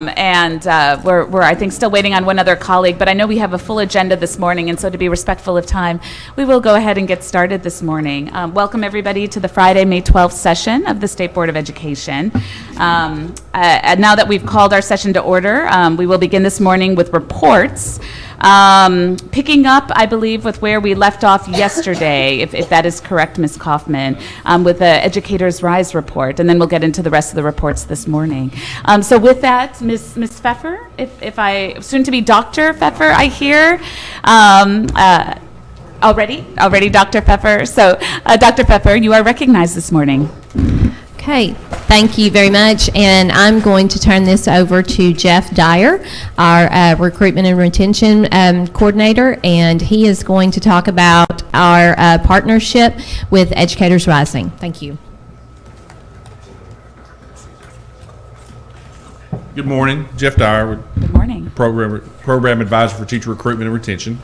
And we're, I think, still waiting on one other colleague, but I know we have a full agenda this morning, and so to be respectful of time, we will go ahead and get started this morning. Welcome, everybody, to the Friday, May 12th session of the State Board of Education. And now that we've called our session to order, we will begin this morning with reports. Picking up, I believe, with where we left off yesterday, if that is correct, Ms. Kaufman, with the Educators Rise report, and then we'll get into the rest of the reports this morning. So with that, Ms. Pfeffer, if I, soon to be Dr. Pfeffer, I hear, already Dr. Pfeffer. So Dr. Pfeffer, you are recognized this morning. Okay, thank you very much, and I'm going to turn this over to Jeff Dyer, our recruitment and retention coordinator, and he is going to talk about our partnership with Educators Rising. Thank you. Good morning, Jeff Dyer. Good morning. Program advisor for teacher recruitment and retention.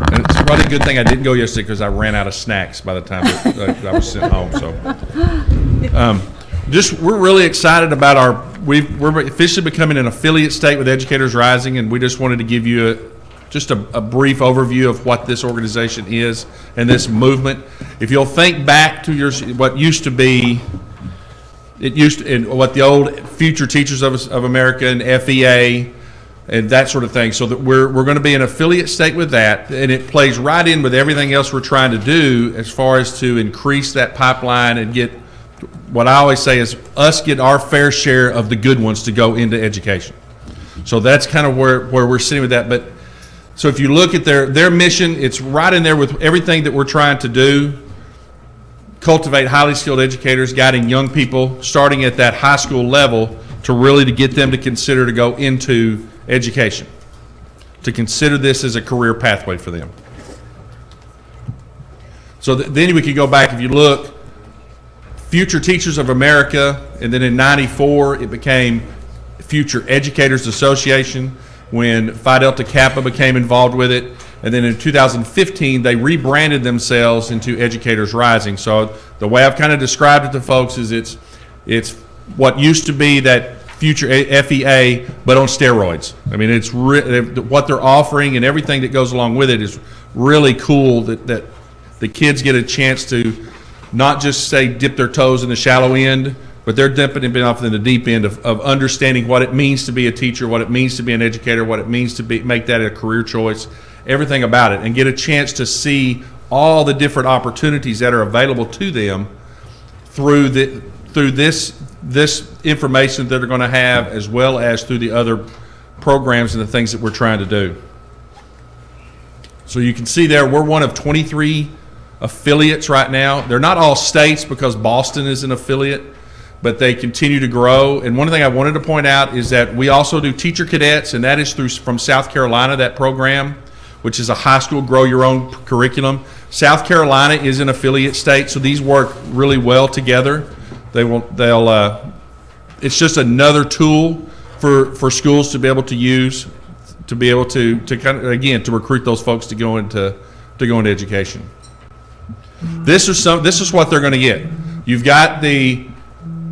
And it's probably a good thing I didn't go yesterday because I ran out of snacks by the time that I was sent home. So, we're really excited about we're officially becoming an affiliate state with Educators Rising, and we just wanted to give you just a brief overview of what this organization is and this movement. If you'll think back to what used to be. What the old Future Teachers of America and FEA and that sort of thing. So that we're going to be an affiliate state with that, and it plays right in with everything else we're trying to do as far as to increase that pipeline and get what I always say is us get our fair share of the good ones to go into education. So that's kind of where we're sitting with that. But so if you look at their mission, it's right in there with everything that we're trying to do. Cultivate highly skilled educators, guiding young people starting at that high school level to get them to consider to go into education, to consider this as a career pathway for them. So then we could go back, if you look, Future Teachers of America, and then in '94 it became Future Educators Association when Phi Delta Kappa became involved with it. And then in 2015, they rebranded themselves into Educators Rising. So the way I've kind of described it to folks is it's what used to be that Future FEA, but on steroids. I mean, it's what they're offering and everything that goes along with it is really cool that the kids get a chance to not just say dip their toes in the shallow end, but they're dipping off in the deep end of understanding what it means to be a teacher, what it means to be an educator, what it means to make that a career choice. Everything about it, and get a chance to see all the different opportunities that are available to them through this information that they're going to have, as well as through the other programs and the things that we're trying to do. So you can see there, we're one of 23 affiliates right now. They're not all states because Boston is an affiliate, but they continue to grow. And one thing I wanted to point out is that we also do teacher cadets, and that is from South Carolina, that program, which is a high school grow your own curriculum. South Carolina is an affiliate state, so these work really well together. It's just another tool for schools to be able to use to be able to kind of, again, to recruit those folks to go into education. This is what they're going to get. You've got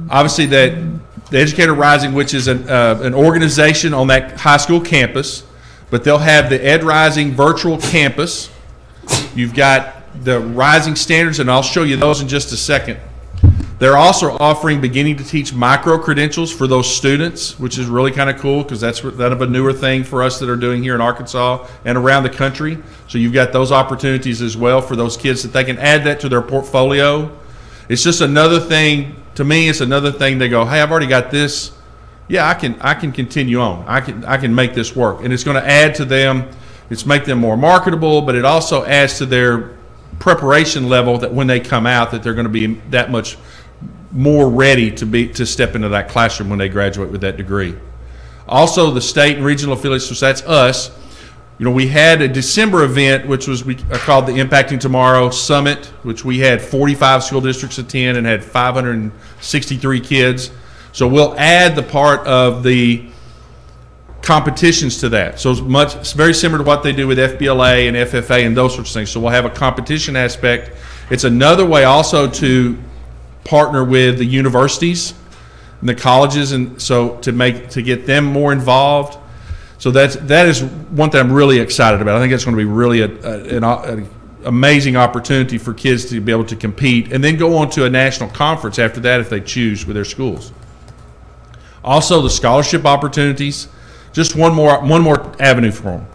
obviously the Educator Rising, which is an organization on that high school campus. But they'll have the Ed Rising virtual campus. You've got the Rising Standards, and I'll show you those in just a second. They're also offering beginning to teach micro-credentials for those students, which is really kind of cool because that's kind of a newer thing for us that are doing here in Arkansas and around the country. So you've got those opportunities as well for those kids that they can add that to their portfolio. It's just another thing, to me, it's another thing they go, hey, I've already got this. Yeah, I can continue on. I can make this work, and it's going to add to them. It's make them more marketable, but it also adds to their preparation level that when they come out, that they're going to be that much more ready to step into that classroom when they graduate with that degree. Also, the state and regional affiliates, so that's us. You know, we had a December event, which was called the Impacting Tomorrow Summit, which we had 45 school districts attend and had 563 kids. So we'll add the part of the competitions to that. So it's very similar to what they do with FBLA and FFA and those sorts of things. So we'll have a competition aspect. It's another way also to partner with the universities and the colleges, and so to get them more involved. So that is one thing I'm really excited about. I think it's going to be really an amazing opportunity for kids to be able to compete and then go on to a national conference after that if they choose with their schools. Also, the scholarship opportunities, just one more avenue for them.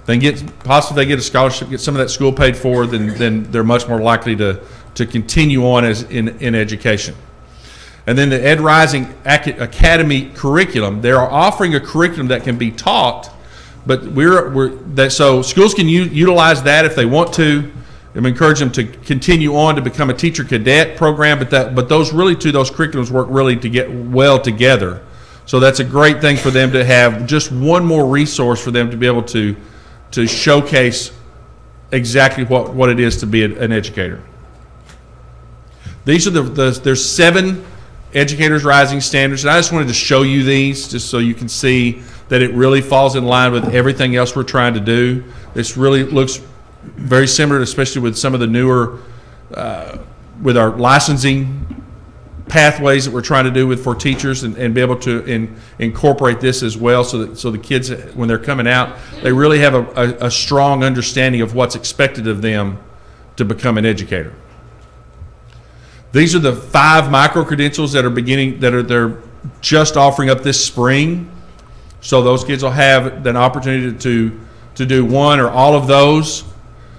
They get a scholarship, get some of that school paid for, then they're much more likely to continue on as in education. And then the Ed Rising Academy curriculum, they are offering a curriculum that can be taught, but so schools can utilize that if they want to. I'm encouraging them to continue on to become a teacher cadet program, but those curriculums work really to get well together. So that's a great thing for them to have, just one more resource for them to be able to showcase exactly what it is to be an educator. These are there's 7 Educators Rising standards, and I just wanted to show you these just so you can see that it really falls in line with everything else we're trying to do. This really looks very similar, especially with some of the newer, with our licensing pathways that we're trying to do for teachers, and be able to incorporate this as well, so the kids, when they're coming out, they really have a strong understanding of what's expected of them to become an educator. These are the 5 micro-credentials that they're just offering up this spring. So those kids will have an opportunity to do one or all of those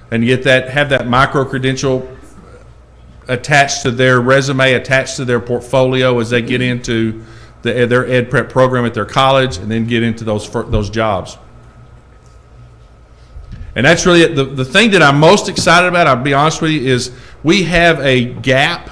and have that micro-credential attached to their resume, attached to their portfolio as they get into their ed prep program at their college, and then get into those jobs. And that's really it. The thing that I'm most excited about, I'll be honest with you, is we have a gap.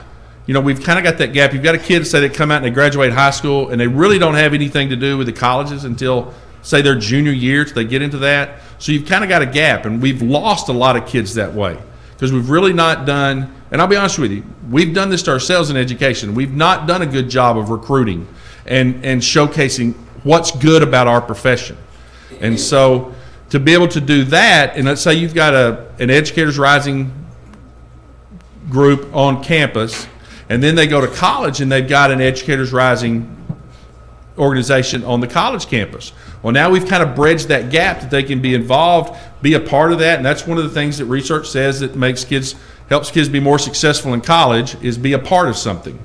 We've kind of got that gap. You've got a kid, say, they come out and they graduate high school, and they really don't have anything to do with the colleges until, say, their junior year, till they get into that. So you've kind of got a gap, and we've lost a lot of kids that way because we've really not done, and I'll be honest with you, we've done this to ourselves in education. We've not done a good job of recruiting and showcasing what's good about our profession. And so to be able to do that, and let's say you've got an Educators Rising group on campus, and then they go to college and they've got an Educators Rising organization on the college campus. Well, now we've kind of bridged that gap that they can be involved, be a part of that, and that's one of the things that research says that helps kids be more successful in college, is be a part of something.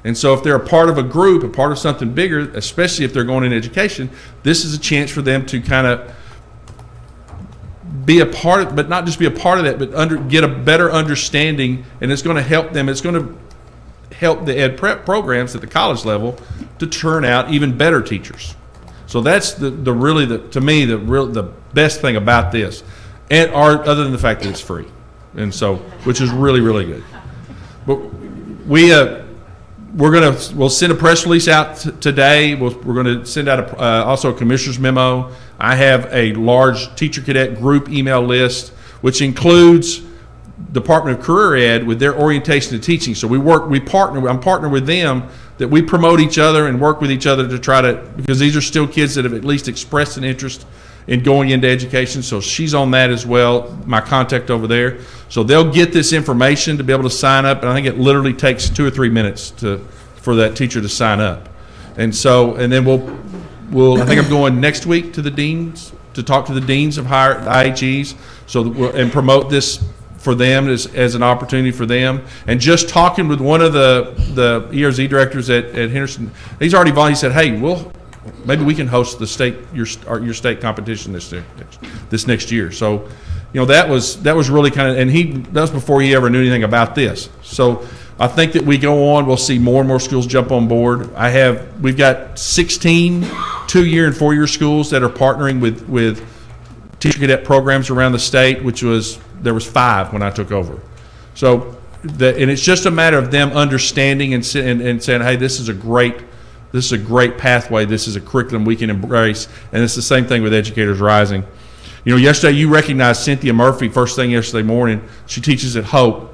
And so if they're a part of a group, a part of something bigger, especially if they're going in education, this is a chance for them to kind of be a part of, but not just be a part of that, but get a better understanding, and it's going to help them. It's going to help the ed prep programs at the college level to turn out even better teachers. So that's to me the best thing about this, and other than the fact that it's free, and so which is really, really good. But we'll send a press release out today. We're going to send out also a commissioner's memo. I have a large teacher cadet group email list, which includes Department of Career Ed with their orientation to teaching. So I'm partner with them, that we promote each other and work with each other to try to, because these are still kids that have at least expressed an interest in going into education. So she's on that as well, my contact over there. So they'll get this information to be able to sign up, and I think it literally takes 2 or 3 minutes for that teacher to sign up. And then I think I'm going next week to the deans to talk to the deans of higher IHEs, and promote this for them as an opportunity for them. And just talking with one of the ERZ directors at Henderson, he's already he said, hey, maybe we can host your state competition this next year. So, that was really kind of, and that was before he ever knew anything about this. So I think that we go on, we'll see more and more schools jump on board. We've got 16 2-year and 4-year schools that are partnering with teacher cadet programs around the state, there was 5 when I took over. So, and it's just a matter of them understanding and saying, hey, this is a great pathway. This is a curriculum we can embrace. And it's the same thing with Educators Rising. Yesterday you recognized Cynthia Murphy first thing yesterday morning. She teaches at Hope.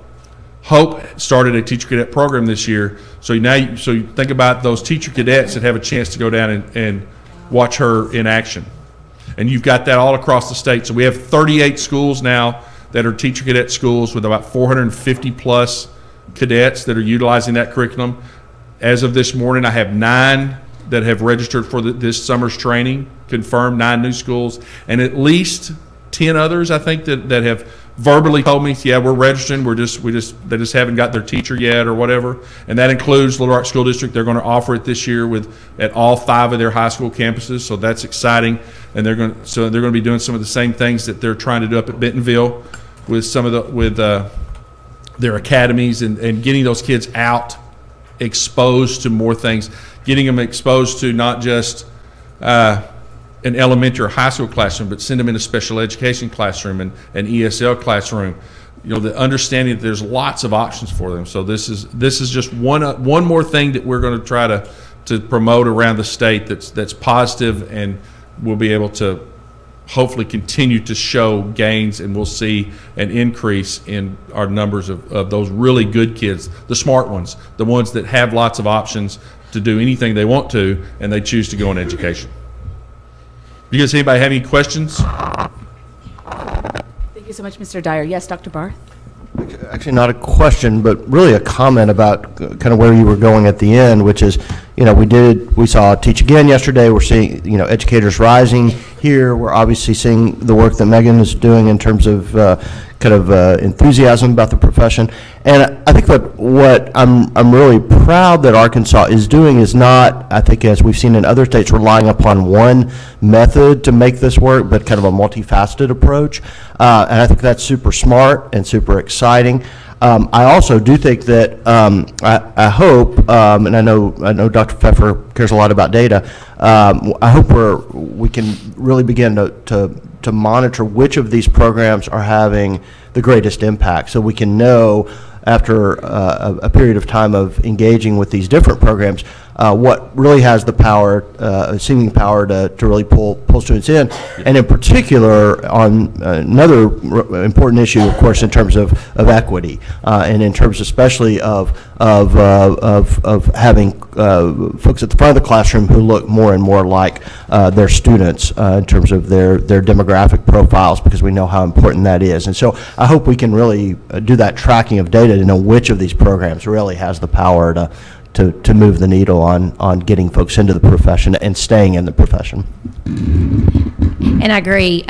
Hope started a teacher cadet program this year. So you think about those teacher cadets that have a chance to go down and watch her in action. And you've got that all across the state. So we have 38 schools now that are teacher cadet schools with about 450 plus cadets that are utilizing that curriculum. As of this morning, I have 9 that have registered for this summer's training, confirmed, 9 new schools, and at least 10 others, I think, that have verbally told me, yeah, we're registering, they just haven't got their teacher yet or whatever. And that includes Little Rock School District. They're going to offer it this year at all 5 of their high school campuses, so that's exciting. And they're going to be doing some of the same things that they're trying to do up at Bentonville with some of their academies and getting those kids out, exposed to more things, getting them exposed to not just an elementary or high school classroom, but send them in a special education classroom and an ESL classroom. The understanding that there's lots of options for them. So this is just one more thing that we're going to try to promote around the state that's positive, and we'll be able to hopefully continue to show gains, and we'll see an increase in our numbers of those really good kids, the smart ones, the ones that have lots of options to do anything they want to, and they choose to go in education. You guys, anybody have any questions? Thank you so much, Mr. Dyer. Yes, Dr. Barth? Actually, not a question, but really a comment about kind of where you were going at the end, which is, we saw Teach Again yesterday. We're seeing, Educators Rising here. We're obviously seeing the work that Megan is doing in terms of enthusiasm about the profession. And I think what I'm really proud that Arkansas is doing is not, I think, as we've seen in other states, relying upon one method to make this work, but kind of a multifaceted approach. And I think that's super smart and super exciting. I also do think that I hope, and I know Dr. Pfeffer cares a lot about data. I hope we can really begin to monitor which of these programs are having the greatest impact, so we can know after a period of time of engaging with these different programs what really has the power, seeming power to really pull students in, and in particular on another important issue, of course, in terms of equity, and in terms especially of having folks at the front of the classroom who look more and more like their students in terms of their demographic profiles, because we know how important that is. And so I hope we can really do that tracking of data to know which of these programs really has the power to move the needle on getting folks into the profession and staying in the profession. And I agree.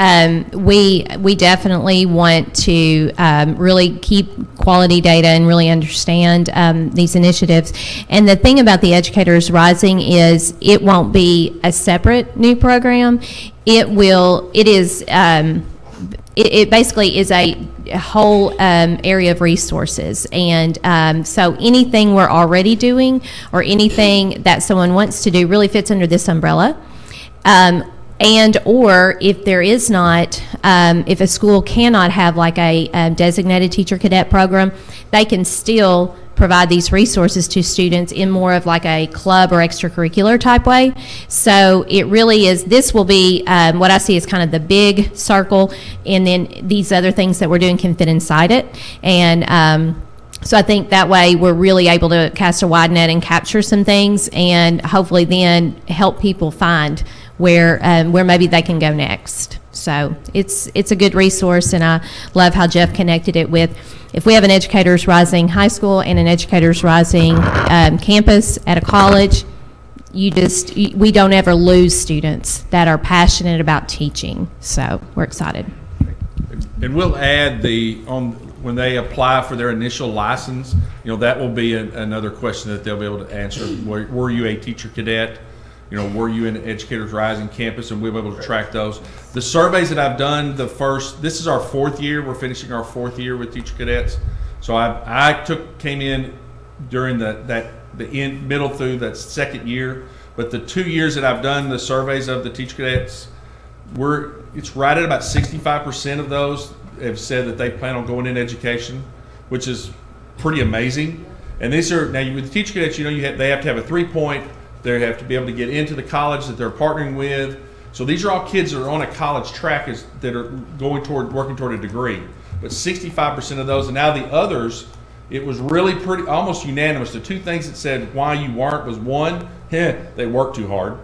We definitely want to really keep quality data and really understand these initiatives. And the thing about the Educators Rising is it won't be a separate new program. It basically is a whole area of resources, and so anything we're already doing or anything that someone wants to do really fits under this umbrella. And or if there is not, if a school cannot have like a designated teacher cadet program, they can still provide these resources to students in more of like a club or extracurricular type way. So it really is, this will be what I see as kind of the big circle, and then these other things that we're doing can fit inside it. And so I think that way we're really able to cast a wide net and capture some things, and hopefully then help people find where maybe they can go next. So it's a good resource, and I love how Jeff connected it with, if we have an Educators Rising high school and an Educators Rising campus at a college, we don't ever lose students that are passionate about teaching. So we're excited. And we'll add when they apply for their initial license, that will be another question that they'll be able to answer. Were you a teacher cadet? Were you in Educators Rising campus? And we'll be able to track those. The surveys that I've done, this is our 4th year. We're finishing our 4th year with teacher cadets. So I came in during the middle through that 2nd year. But the 2 years that I've done the surveys of the teacher cadets, it's right at about 65% of those have said that they plan on going in education, which is pretty amazing. And these are, now with the teacher cadets, they have to have a 3-point. They have to be able to get into the college that they're partnering with. So these are all kids that are on a college track that are working toward a degree. But 65% of those, and now the others, it was really almost unanimous. The 2 things that said why you weren't was, one, they work too hard,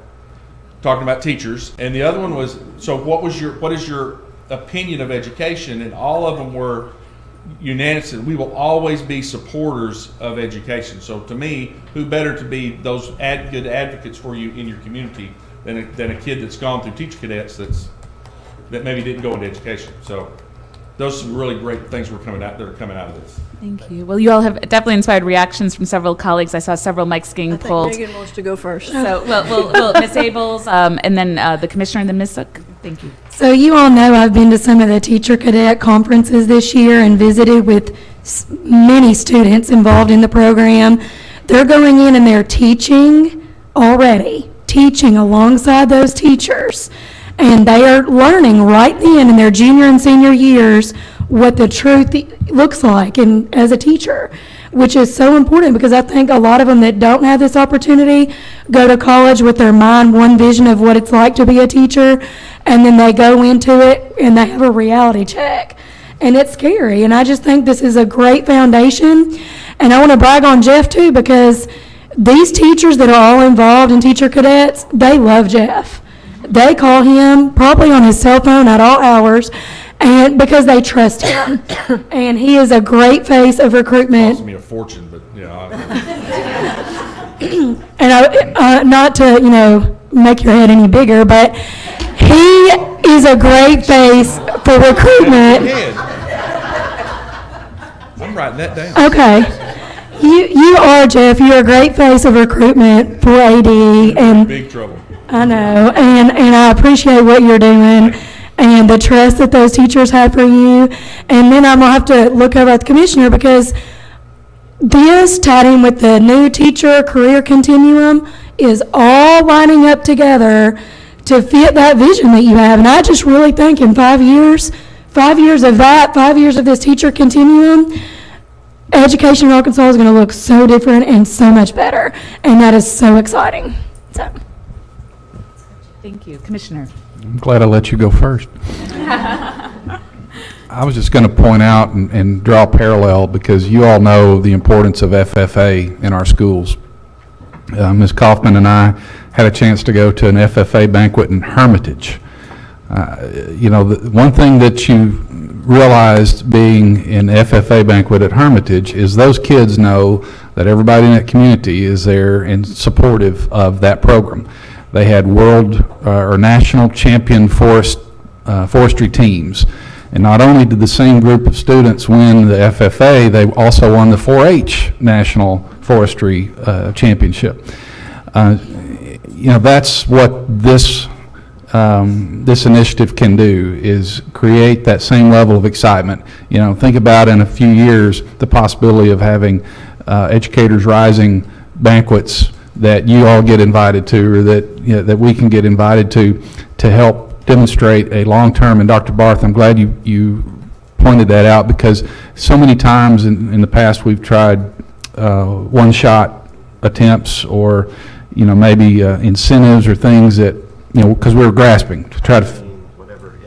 talking about teachers, and the other one was, so what is your opinion of education? And all of them were, unanimously, we will always be supporters of education. So to me, who better to be those good advocates for you in your community than a kid that's gone through teacher cadets that maybe didn't go into education. So those are some really great things that are coming out of this. Thank you. Well, you all have definitely inspired reactions from several colleagues. I saw several mics getting pulled. Megan wants to go first. So, well, Ms. Abels, and then the commissioner, and then Ms. Zook. Thank you. So you all know I've been to some of the teacher cadet conferences this year and visited with many students involved in the program. They're going in and they're teaching already, teaching alongside those teachers. And they are learning right then in their junior and senior years what the truth looks like as a teacher, which is so important because I think a lot of them that don't have this opportunity go to college with their mind one vision of what it's like to be a teacher, and then they go into it and they have a reality check. And it's scary, and I just think this is a great foundation. And I want to brag on Jeff too, because these teachers that are all involved in teacher cadets, they love Jeff. They call him probably on his cell phone at all hours, and because they trust him. And he is a great face of recruitment. Cost me a fortune, but yeah. And not to, make your head any bigger, but he is a great face for recruitment. I'm writing that down. Okay. You are, Jeff, you're a great face of recruitment for AD, and Big trouble. I know, and I appreciate what you're doing and the trust that those teachers have for you. And then I'm going to have to look over at the commissioner, because this tied in with the new teacher career continuum is all lining up together to fit that vision that you have. And I just really think in 5 years of that, 5 years of this teacher continuum, education in Arkansas is going to look so different and so much better. And that is so exciting. So. Thank you. Commissioner. I'm glad I let you go first. I was just going to point out and draw a parallel, because you all know the importance of FFA in our schools. Ms. Kaufman and I had a chance to go to an FFA banquet in Hermitage. The one thing that you realized being in FFA banquet at Hermitage is those kids know that everybody in that community is there and supportive of that program. They had world or national champion forestry teams. And not only did the same group of students win the FFA, they also won the 4-H National Forestry Championship. That's what this initiative can do, is create that same level of excitement. Think about in a few years the possibility of having Educators Rising banquets that you all get invited to, or that we can get invited to help demonstrate a long-term. And Dr. Barth, I'm glad you pointed that out, because so many times in the past we've tried one-shot attempts, or maybe incentives or things that because we were grasping to try to Whatever,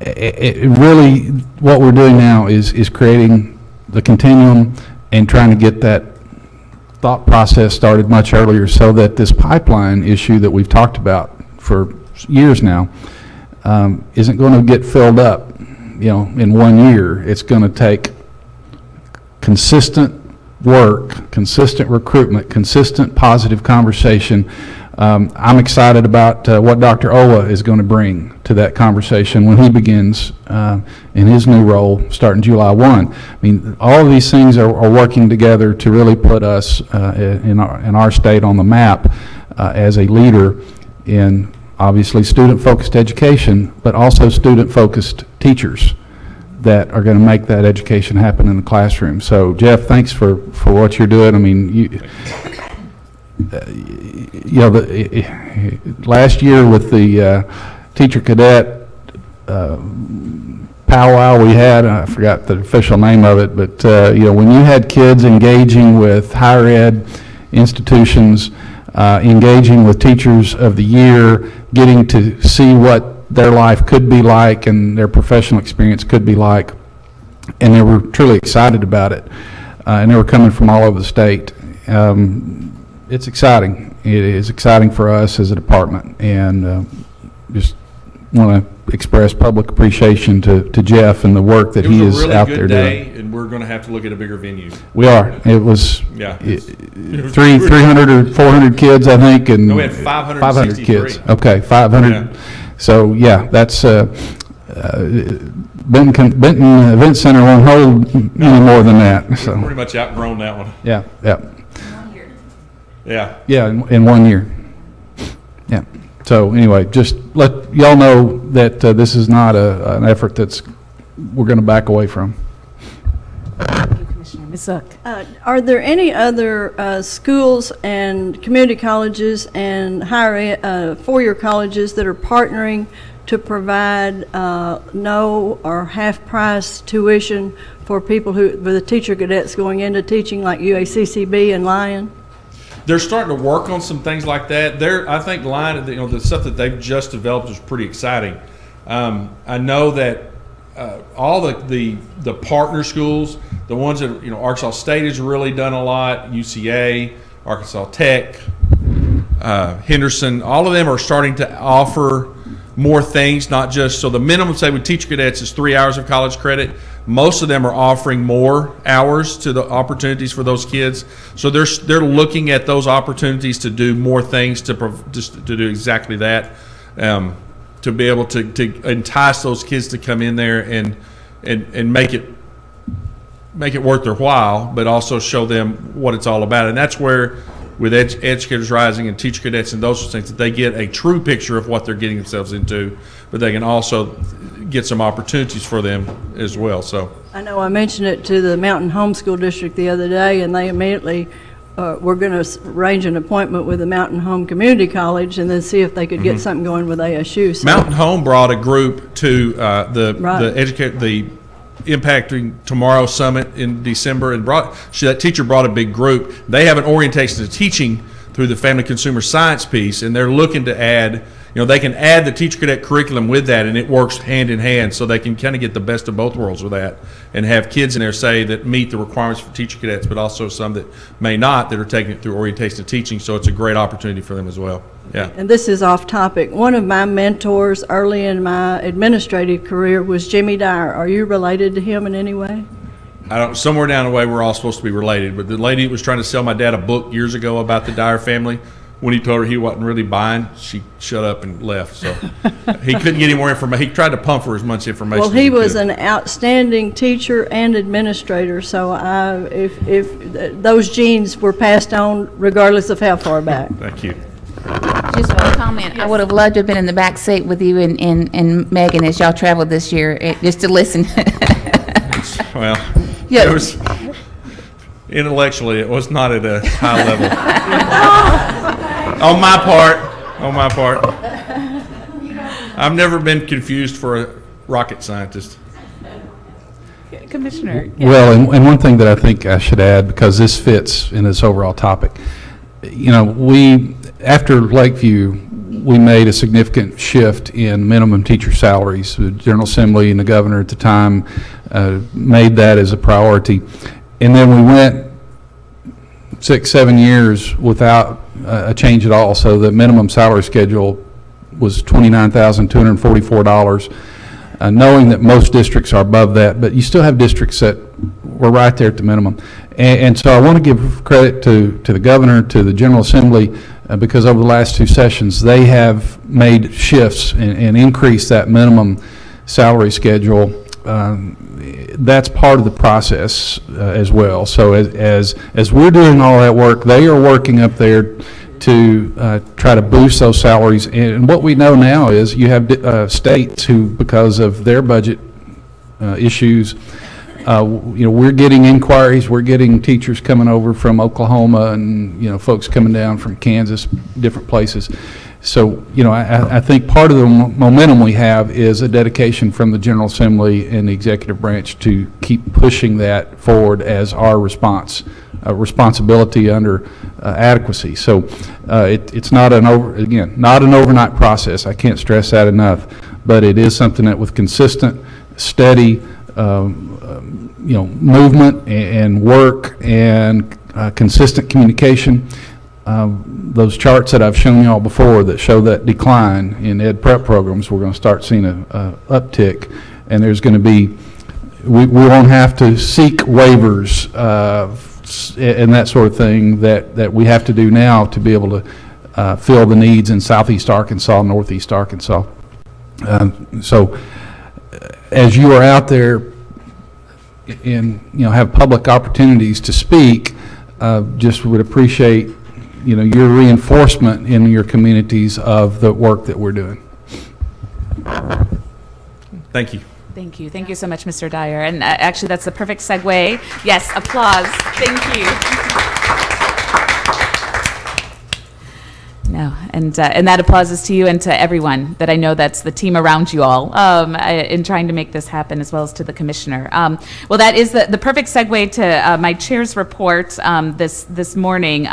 it really, what we're doing now is creating the continuum and trying to get that thought process started much earlier, so that this pipeline issue that we've talked about for years now isn't going to get filled up, in 1 year. It's going to take consistent work, consistent recruitment, consistent positive conversation. I'm excited about what Dr. Owa is going to bring to that conversation when he begins in his new role starting July 1. I mean, all of these things are working together to really put us in our state on the map as a leader in, obviously, student-focused education, but also student-focused teachers that are going to make that education happen in the classroom. So, Jeff, thanks for what you're doing. I mean, last year with the teacher cadet powwow we had, I forgot the official name of it, but when you had kids engaging with higher ed institutions, engaging with Teachers of the Year, getting to see what their life could be like and their professional experience could be like, and they were truly excited about it, and they were coming from all over the state. It's exciting. It is exciting for us as a department, and just want to express public appreciation to Jeff and the work that he is out there It was a really good doing. day, and we're going to have to look at a bigger venue. We are. It was Yeah. 300 or 400 kids, I think, and No, we had 563. kids. Okay, 500. Yeah. So, yeah, that's, Benton Event Center won't hold any more than that, We've so, pretty much outgrown that one. yeah, yeah. Yeah. Yeah, in 1 year. Yeah. So anyway, just let y'all know that this is not an effort we're going to back away from. Commissioner Ms. Zook. Are there any other schools and community colleges and four-year colleges that are partnering to provide no or half-price tuition for people for the teacher cadets going into teaching, like UACCB and Lyon? They're starting to work on some things like that. I think Lion, the stuff that they've just developed is pretty exciting. I know that all the partner schools, the ones that, Arkansas State has really done a lot, UCA, Arkansas Tech, Henderson, all of them are starting to offer more things, not just, so the minimum, say, with teacher cadets is 3 hours of college credit. Most of them are offering more hours to the opportunities for those kids. So they're looking at those opportunities to do more things to do exactly that, to be able to entice those kids to come in there and make it worth their while, but also show them what it's all about. And that's where, with Educators Rising and Teacher Cadets and those things, that they get a true picture of what they're getting themselves into, but they can also get some opportunities for them as well. So I know I mentioned it to the Mountain Homeschool District the other day, and they immediately were going to arrange an appointment with the Mountain Home Community College and then see if they could get something going with ASU. So Mountain Home brought a group to the Right. the Impacting Tomorrow Summit in December, and that teacher brought a big group. They have an orientation to teaching through the Family Consumer Science piece, and they're looking to add, they can add the teacher cadet curriculum with that, and it works hand in hand, so they can kind of get the best of both worlds with that, and have kids in there, say, that meet the requirements for teacher cadets, but also some that may not, that are taking it through orientation to teaching, so it's a great opportunity for them as well. Yeah. And this is off topic. One of my mentors early in my administrative career was Jimmy Dyer. Are you related to him in any way? Somewhere down the way, we're all supposed to be related, but the lady that was trying to sell my dad a book years ago about the Dyer family, when he told her he wasn't really buying, she shut up and left. So he couldn't get any more information. He tried to pump for as much information Well, as he was could. an outstanding teacher and administrator, so if those genes were passed on regardless of how far back. Thank you. Just one comment. I would have loved to have been in the back seat with you and Megan as y'all traveled this year, just to listen. Well, Yeah. it was intellectually, it was not at a high level. On my part. I've never been confused for a rocket scientist. Commissioner. Well, and one thing that I think I should add, because this fits in this overall topic, after Lakeview, we made a significant shift in minimum teacher salaries. The General Assembly and the governor at the time made that as a priority. And then we went 6-7 years without a change at all. So the minimum salary schedule was $29,244, knowing that most districts are above that, but you still have districts that were right there at the minimum. And so I want to give credit to the governor, to the General Assembly, because over the last two sessions, they have made shifts and increased that minimum salary schedule. That's part of the process as well. So as we're doing all that work, they are working up there to try to boost those salaries. And what we know now is you have states who, because of their budget issues, we're getting inquiries, we're getting teachers coming over from Oklahoma and, folks coming down from Kansas, different places. So, I think part of the momentum we have is a dedication from the General Assembly and the executive branch to keep pushing that forward as our responsibility under adequacy. So it's not an overnight process. I can't stress that enough, but it is something that with consistent, steady, movement and work and consistent communication, those charts that I've shown y'all before that show that decline in ed prep programs, we're going to start seeing a uptick, and there's going to be, we won't have to seek waivers and that sort of thing that we have to do now to be able to fill the needs in Southeast Arkansas, Northeast Arkansas. So as you are out there and, have public opportunities to speak, just would appreciate, your reinforcement in your communities of the work that we're doing. Thank you. Thank you. Thank you so much, Mr. Dyer. And actually, that's the perfect segue. Yes, applause. Thank you. No, and that applause is to you and to everyone that I know that's the team around you all in trying to make this happen, as well as to the commissioner. Well, that is the perfect segue to my chair's report this morning.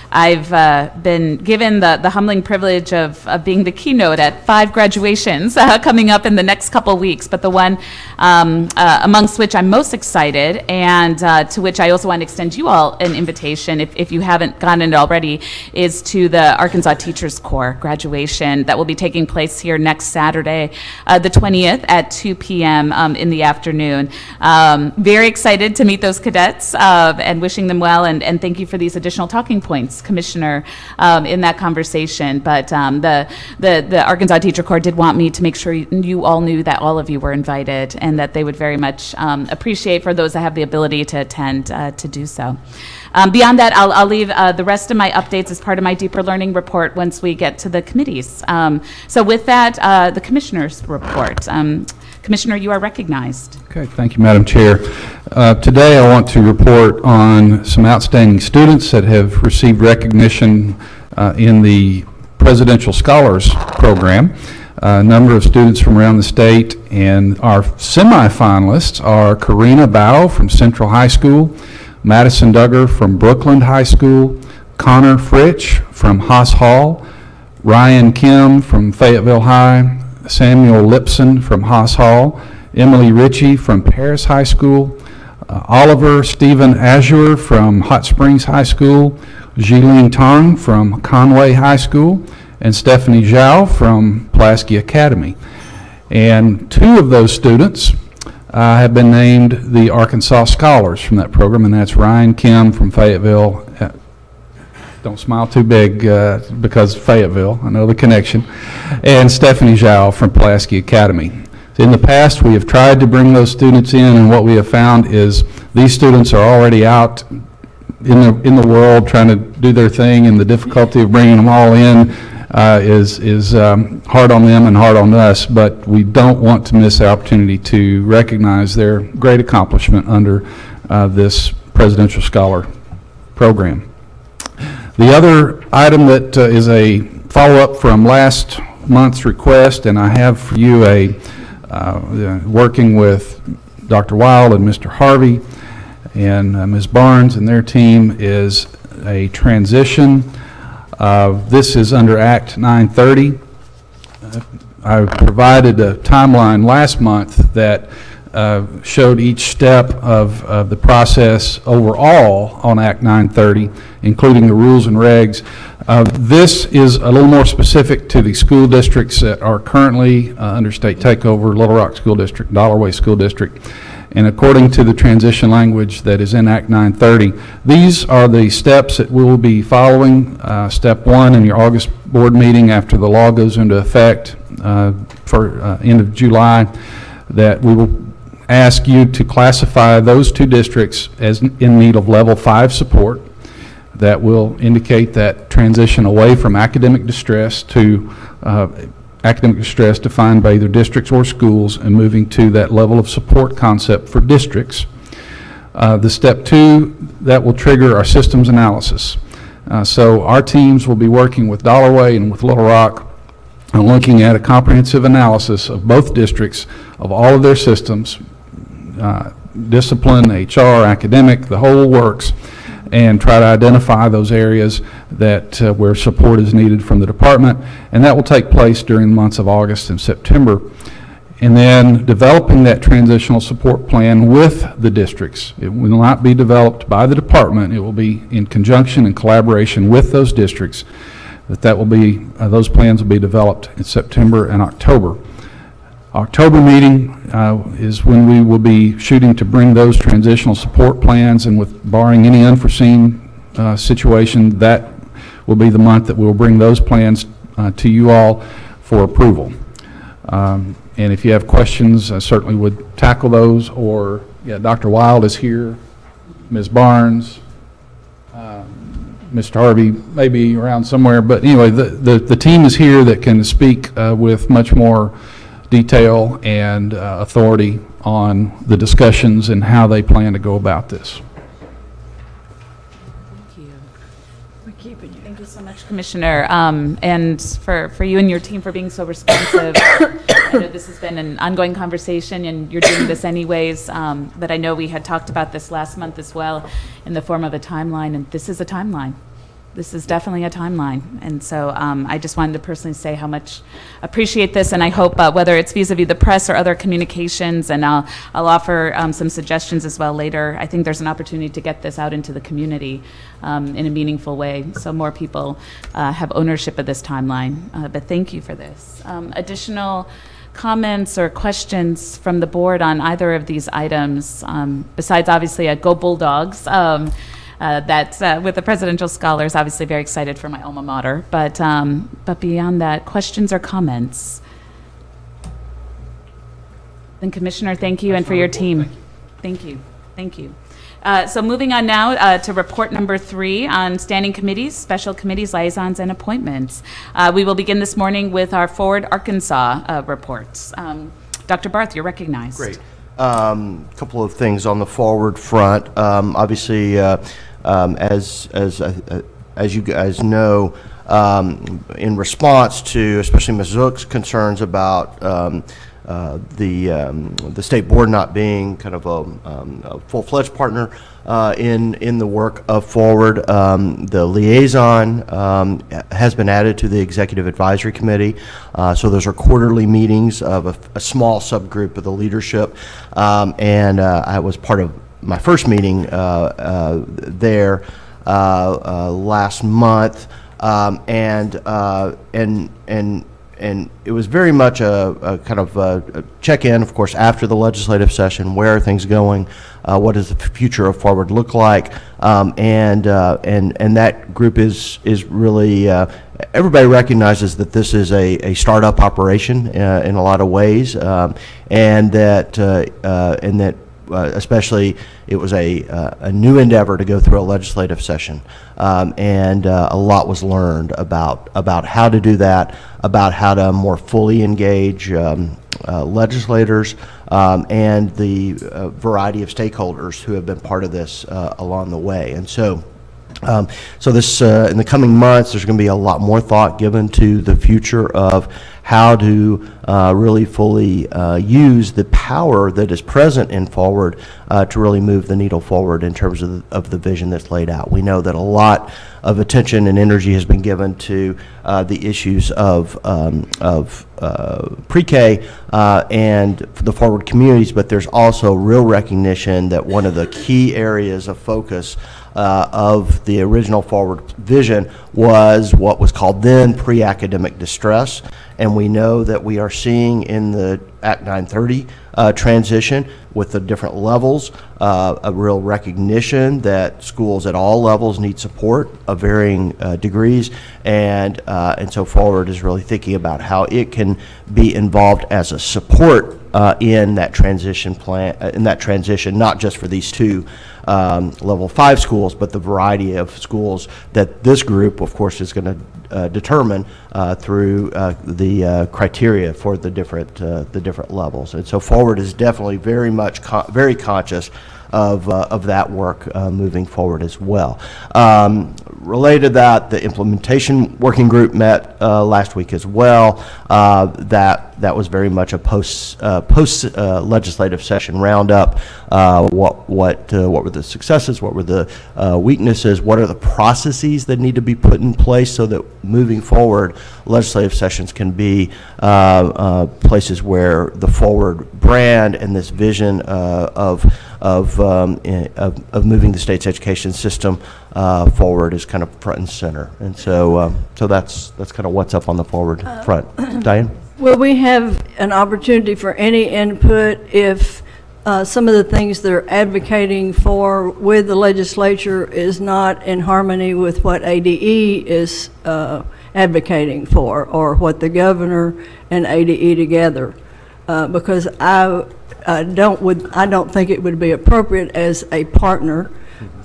I've been given the humbling privilege of being the keynote at 5 graduations coming up in the next couple weeks, but the one amongst which I'm most excited, and to which I also want to extend you all an invitation, if you haven't gotten it already, is to the Arkansas Teachers Corps graduation that will be taking place here next Saturday, the 20th at 2 p.m. In the afternoon. Very excited to meet those cadets and wishing them well, and thank you for these additional talking points, Commissioner, in that conversation. But the Arkansas Teacher Corps did want me to make sure you all knew that all of you were invited, and that they would very much appreciate for those that have the ability to attend to do so. Beyond that, I'll leave the rest of my updates as part of my deeper learning report once we get to the committees. So with that, the Commissioner's report. Commissioner, you are recognized. Okay, thank you, Madam Chair. Today I want to report on some outstanding students that have received recognition in the Presidential Scholars Program. A number of students from around the state, and our semifinalists are Karina Bao from Central High School, Madison Duggar from Brookland High School, Connor Fritch from Haas Hall, Ryan Kim from Fayetteville High, Samuel Lipson from Haas Hall, Emily Ritchie from Paris High School, Oliver Stephen Azure from Hot Springs High School, Jiling Tong from Conway High School, and Stephanie Zhao from Pulaski Academy. And 2 of those students have been named the Arkansas Scholars from that program, and that's Ryan Kim from Fayetteville. Don't smile too big because Fayetteville, I know the connection, and Stephanie Zhao from Pulaski Academy. In the past, we have tried to bring those students in, and what we have found is these students are already out in the world trying to do their thing, and the difficulty of bringing them all in is hard on them and hard on us, but we don't want to miss the opportunity to recognize their great accomplishment under this Presidential Scholar Program. The other item that is a follow-up from last month's request, and I have for you working with Dr. Wild and Mr. Harvey and Ms. Barnes and their team, is a transition. This is under Act 930. I provided a timeline last month that showed each step of the process overall on Act 930, including the rules and regs. This is a little more specific to the school districts that are currently under state takeover: Little Rock School District, Dollarway School District. And according to the transition language that is in Act 930, these are the steps that we will be following. Step 1 in your August board meeting, after the law goes into effect for end of July, that we will ask you to classify those 2 districts as in need of level 5 support. That will indicate that transition away from academic distress to academic distress defined by either districts or schools, and moving to that level of support concept for districts. The step 2, that will trigger our systems analysis. So our teams will be working with Dollarway and with Little Rock and looking at a comprehensive analysis of both districts, of all of their systems, discipline, HR, academic, the whole works, and try to identify those areas that where support is needed from the department. And that will take place during the months of August and September. And then developing that transitional support plan with the districts. It will not be developed by the department. It will be in conjunction and collaboration with those districts. That will be, those plans will be developed in September and October. October meeting is when we will be shooting to bring those transitional support plans, and with barring any unforeseen situation, that will be the month that we will bring those plans to you all for approval. And if you have questions, I certainly would tackle those, or, yeah, Dr. Wild is here, Ms. Barnes, Mr. Harvey may be around somewhere, but anyway, the team is here that can speak with much more detail and authority on the discussions and how they plan to go about this. Thank you so much, Commissioner, and for you and your team for being so responsive. I know this has been an ongoing conversation, and you're doing this anyways, but I know we had talked about this last month as well in the form of a timeline, and this is a timeline. This is definitely a timeline, and so I just wanted to personally say how much appreciate this, and I hope whether it's vis-a-vis the press or other communications, and I'll offer some suggestions as well later. I think there's an opportunity to get this out into the community in a meaningful way, so more people have ownership of this timeline. But thank you for this. Additional comments or questions from the board on either of these items, besides obviously a Go Bulldogs. That's with the Presidential Scholars, obviously very excited for my alma mater. But beyond that, questions or comments? Then Commissioner, thank you, and for your team. Thank you. Thank you. So moving on now to report number 3 on standing committees, special committees, liaisons, and appointments. We will begin this morning with our Forward Arkansas reports. Dr. Barth, you're recognized. Great. Couple of things on the forward front. Obviously, as you guys know, in response to especially Ms. Zook's concerns about the state board not being kind of a full-fledged partner in the work of Forward, the liaison has been added to the Executive Advisory Committee. So those are quarterly meetings of a small subgroup of the leadership, and I was part of my first meeting there last month, and it was very much a kind of a check-in, of course, after the legislative session. Where are things going? What does the future of Forward look like? And that group is really everybody recognizes that this is a startup operation in a lot of ways, and that especially it was a new endeavor to go through a legislative session, and a lot was learned about how to do that, about how to more fully engage legislators and the variety of stakeholders who have been part of this along the way. And so this in the coming months, there's going to be a lot more thought given to the future of how to really fully use the power that is present in Forward to really move the needle forward in terms of the vision that's laid out. We know that a lot of attention and energy has been given to the issues of pre-K and the Forward communities, but there's also real recognition that one of the key areas of focus of the original Forward vision was what was called then pre-academic distress, and we know that we are seeing in the Act 930 transition with the different levels a real recognition that schools at all levels need support of varying degrees, and so Forward is really thinking about how it can be involved as a support in that transition plan, not just for these two level 5 schools, but the variety of schools that this group, of course, is going to determine through the criteria for the different levels. And so Forward is definitely very much very conscious of that work moving forward as well. related to that, the implementation working group met last week as well. That was very much a post legislative session roundup. What were the successes? What were the weaknesses? What are the processes that need to be put in place so that moving forward, legislative sessions can be places where the forward brand and this vision of moving the state's education system forward is kind of front and center. And so that's kind of what's up on the forward front. Diane? Will we have an opportunity for any input if some of the things they're advocating for with the legislature is not in harmony with what ADE is advocating for, or what the governor and ADE together? Because I don't think it would be appropriate as a partner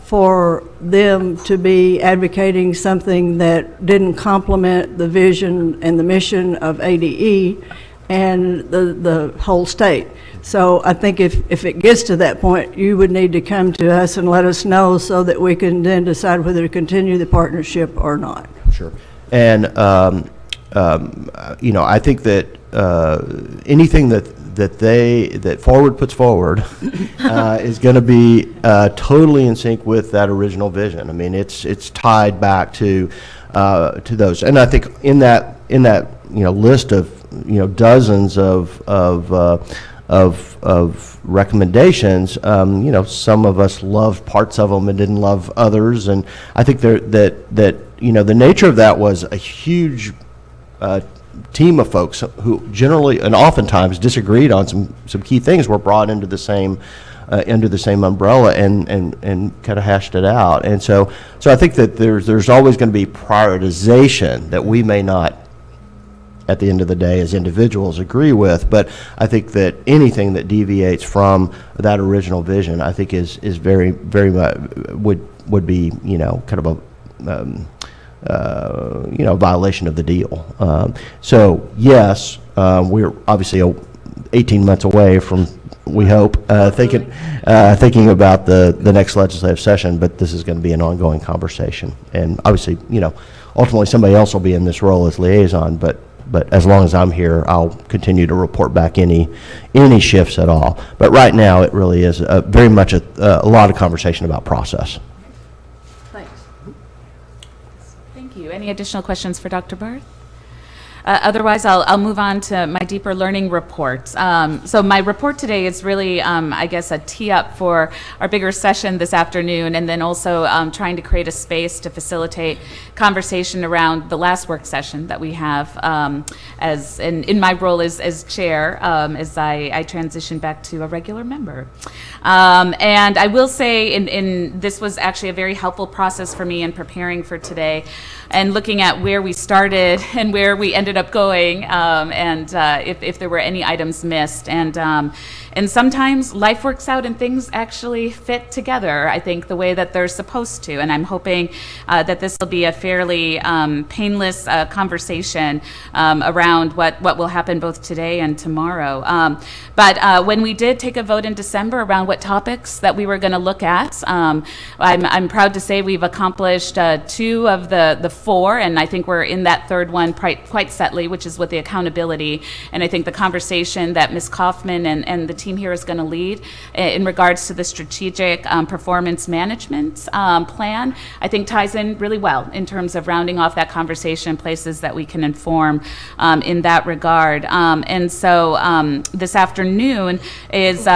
for them to be advocating something that didn't complement the vision and the mission of ADE and the whole state. So I think if it gets to that point, you would need to come to us and let us know so that we can then decide whether to continue the partnership or not. Sure. And, I think that anything that Forward puts forward is going to be totally in sync with that original vision. I mean, it's tied back to those. And I think in that list of dozens of recommendations, some of us loved parts of them and didn't love others, and I think that the nature of that was a huge team of folks who generally and oftentimes disagreed on some key things were brought into the same umbrella and kind of hashed it out. And so I think that there's always going to be prioritization that we may not, at the end of the day, as individuals agree with, but I think that anything that deviates from that original vision, I think is very, very much would be kind of a violation of the deal. So yes, we're obviously 18 months away from, we hope, thinking about the next legislative session, but this is going to be an ongoing conversation, and obviously ultimately somebody else will be in this role as liaison, but as long as I'm here, I'll continue to report back any shifts at all. But right now, it really is very much a lot of conversation about process. Thanks. Thank you. Any additional questions for Dr. Barth? Otherwise, I'll move on to my deeper learning report. So my report today is really, I guess, a tee up for our bigger session this afternoon, and then also trying to create a space to facilitate conversation around the last work session that we have as in my role as chair as I transition back to a regular member. And I will say this was actually a very helpful process for me in preparing for today and looking at where we started and where we ended up going, and if there were any items missed. And sometimes life works out and things actually fit together, I think, the way that they're supposed to. And I'm hoping that this will be a fairly painless conversation around what will happen both today and tomorrow. But when we did take a vote in December around what topics that we were going to look at, I'm proud to say we've accomplished 2 of the 4, and I think we're in that third one quite setly, which is with the accountability. And I think the conversation that Ms. Kaufman and the team here is going to lead in regards to the strategic performance management plan, I think ties in really well in terms of rounding off that conversation, places that we can inform in that regard. And so this afternoon is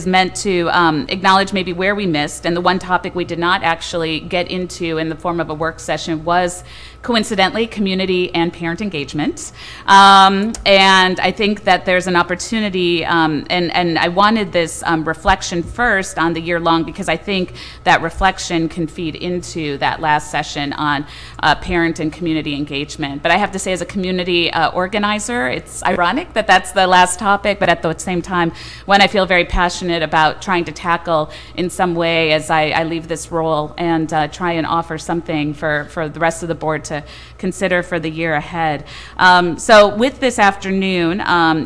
meant to acknowledge maybe where we missed, and the one topic we did not actually get into in the form of a work session was, coincidentally, community and parent engagement. And I think that there's an opportunity, and I wanted this reflection first on the year long, because I think that reflection can feed into that last session on parent and community engagement. But I have to say, as a community organizer, it's ironic that that's the last topic, but at the same time, one I feel very passionate about trying to tackle in some way as I leave this role and try and offer something for the rest of the board to consider for the year ahead. So with this afternoon,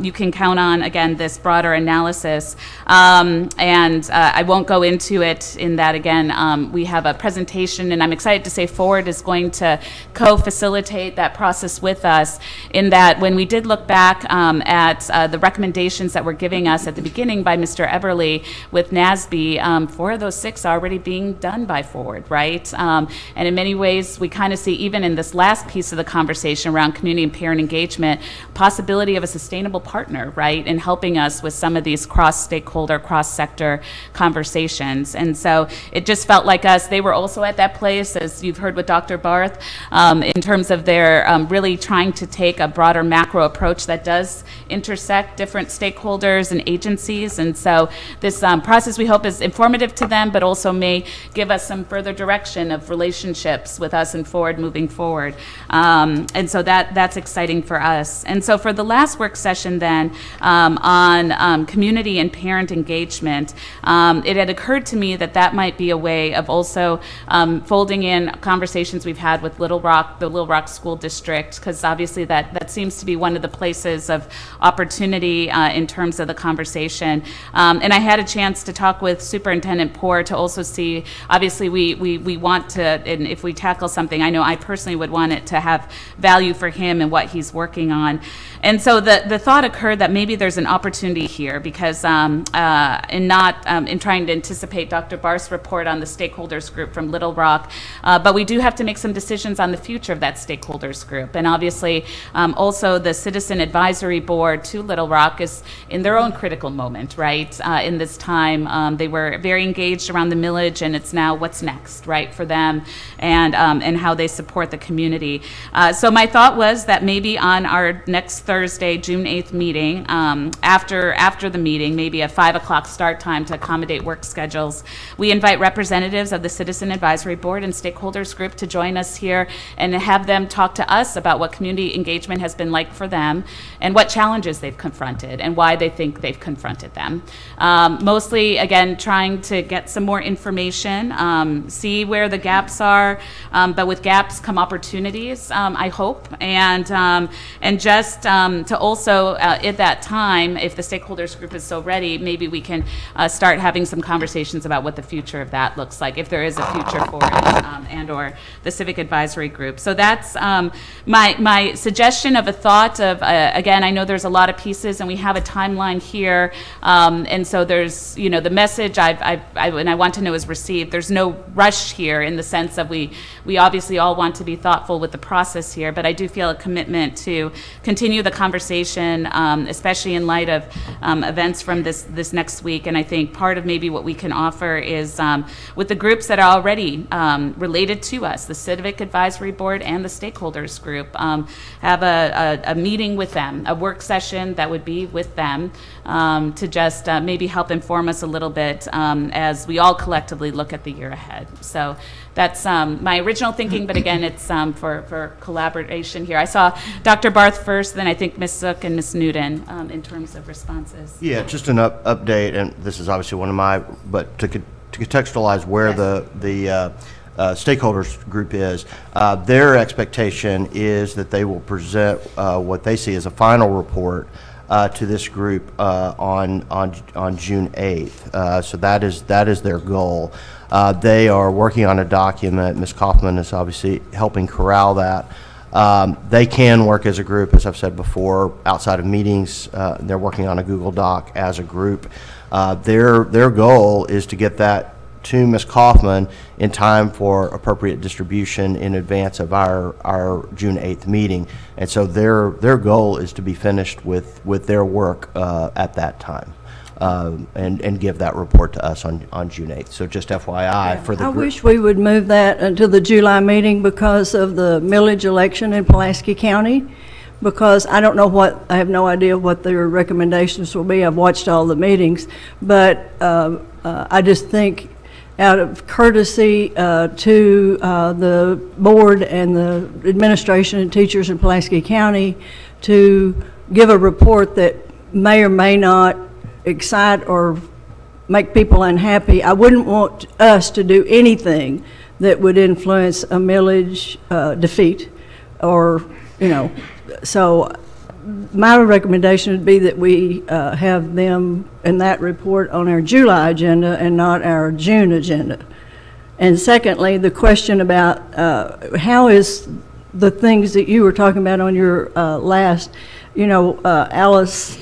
you can count on, again, this broader analysis. I won't go into it in that, again, we have a presentation, and I'm excited to say Forward is going to co-facilitate that process with us, in that when we did look back at the recommendations that were giving us at the beginning by Mr. Everly with NASB, 4 of those 6 are already being done by Forward, right? And in many ways, we kind of see, even in this last piece of the conversation around community and parent engagement, possibility of a sustainable partner, right, in helping us with some of these cross-stakeholder, cross-sector conversations. And so it just felt like us, they were also at that place, as you've heard with Dr. Barth, in terms of their really trying to take a broader macro approach that does intersect different stakeholders and agencies. And so this process, we hope, is informative to them, but also may give us some further direction of relationships with us and Forward moving forward. And so that's exciting for us. And so for the last work session then, on community and parent engagement, it had occurred to me that that might be a way of also folding in conversations we've had with Little Rock, the Little Rock School District, because obviously that seems to be one of the places of opportunity in terms of the conversation. And I had a chance to talk with Superintendent Poore to also see, obviously we want to, and if we tackle something, I know I personally would want it to have value for him and what he's working on. And so the thought occurred that maybe there's an opportunity here, because in trying to anticipate Dr. Barth's report on the stakeholders group from Little Rock, but we do have to make some decisions on the future of that stakeholders group. And obviously also the Citizen Advisory Board to Little Rock is in their own critical moment, right? In this time, they were very engaged around the millage, and it's now what's next, right, for them, and how they support the community. So my thought was that maybe on our next Thursday, June 8th meeting, after the meeting, maybe a 5 o'clock start time to accommodate work schedules, we invite representatives of the Citizen Advisory Board and stakeholders group to join us here and have them talk to us about what community engagement has been like for them and what challenges they've confronted and why they think they've confronted them. Mostly, again, trying to get some more information, see where the gaps are, but with gaps come opportunities, I hope, and just to also, at that time, if the stakeholders group is so ready, maybe we can start having some conversations about what the future of that looks like, if there is a future for it, and or the Civic Advisory Group. So that's my suggestion of a thought of, again, I know there's a lot of pieces, and we have a timeline here, and so there's, the message and I want to know is received. There's no rush here in the sense of we obviously all want to be thoughtful with the process here, but I do feel a commitment to continue the conversation, especially in light of events from this next week. And I think part of maybe what we can offer is with the groups that are already related to us, the Civic Advisory Board and the stakeholders group, have a meeting with them, a work session that would be with them to just maybe help inform us a little bit as we all collectively look at the year ahead. So that's my original thinking, but again, it's for collaboration here. I saw Dr. Barth first, then I think Ms. Zook and Ms. Newton in terms of responses. Yeah, just an update, and this is obviously one of my, but to contextualize where the stakeholders group is, their expectation is that they will present what they see as a final report to this group on June 8th. So that is their goal. They are working on a document. Ms. Kaufman is obviously helping corral that. They can work as a group, as I've said before, outside of meetings. They're working on a Google Doc as a group. Their goal is to get that to Ms. Kaufman in time for appropriate distribution in advance of our June 8th meeting. And so their goal is to be finished with their work at that time. And give that report to us on June 8th. So just FYI for the I group. wish we would move that until the July meeting because of the millage election in Pulaski County, because I have no idea what their recommendations will be. I've watched all the meetings, but I just think out of courtesy to the board and the administration and teachers in Pulaski County to give a report that may or may not excite or make people unhappy. I wouldn't want us to do anything that would influence a millage defeat. or, so my recommendation would be that we have them and that report on our July agenda and not our June agenda. And secondly, the question about how is the things that you were talking about on your last, Alice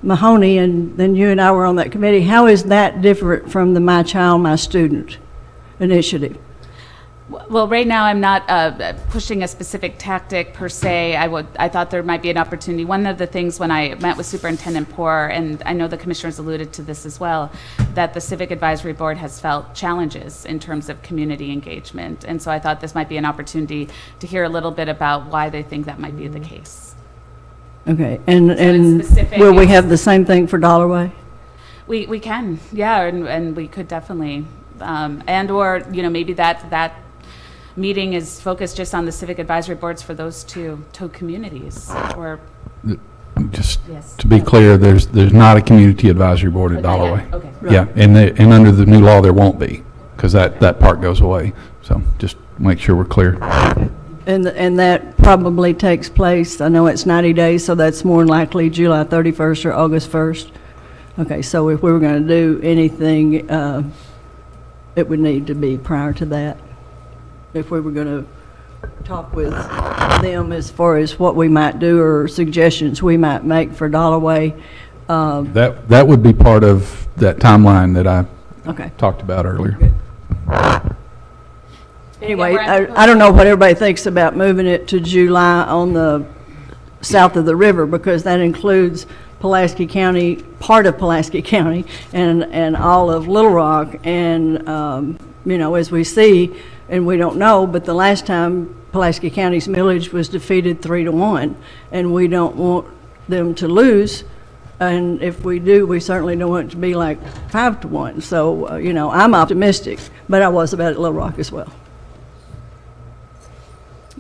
Mahoney, and then you and I were on that committee, how is that different from the My Child, My Student initiative? Well, right now, I'm not pushing a specific tactic per se. I thought there might be an opportunity. One of the things when I met with Superintendent Poore, and I know the commissioners alluded to this as well, that the Civic Advisory Board has felt challenges in terms of community engagement. And so I thought this might be an opportunity to hear a little bit about why they think that might be the case. Okay, and specific, will we it's- have the same thing for Dollarway? We can, yeah, and we could definitely, and/or, maybe that meeting is focused just on the civic advisory boards for those two communities, or, Just Yes. to be clear, there's not a community advisory board at Not yet, Dollarway. okay. Yeah, and under the new law, there won't be, because that part goes away. So just make sure we're clear. And that probably takes place, I know it's 90 days, so that's more than likely July 31st or August 1st. Okay, so if we were going to do anything, it would need to be prior to that. If we were going to talk with them as far as what we might do or suggestions we might make for Dollarway. That would be part of that timeline that I Okay. talked about earlier. Anyway, I don't know what everybody thinks about moving it to July on the south of the river, because that includes Pulaski County, part of Pulaski County, and all of Little Rock. And, as we see, and we don't know, but the last time Pulaski County's millage was defeated 3-1, and we don't want them to lose. And if we do, we certainly don't want it to be like 5-1. So, I'm optimistic, but I was about it at Little Rock as well.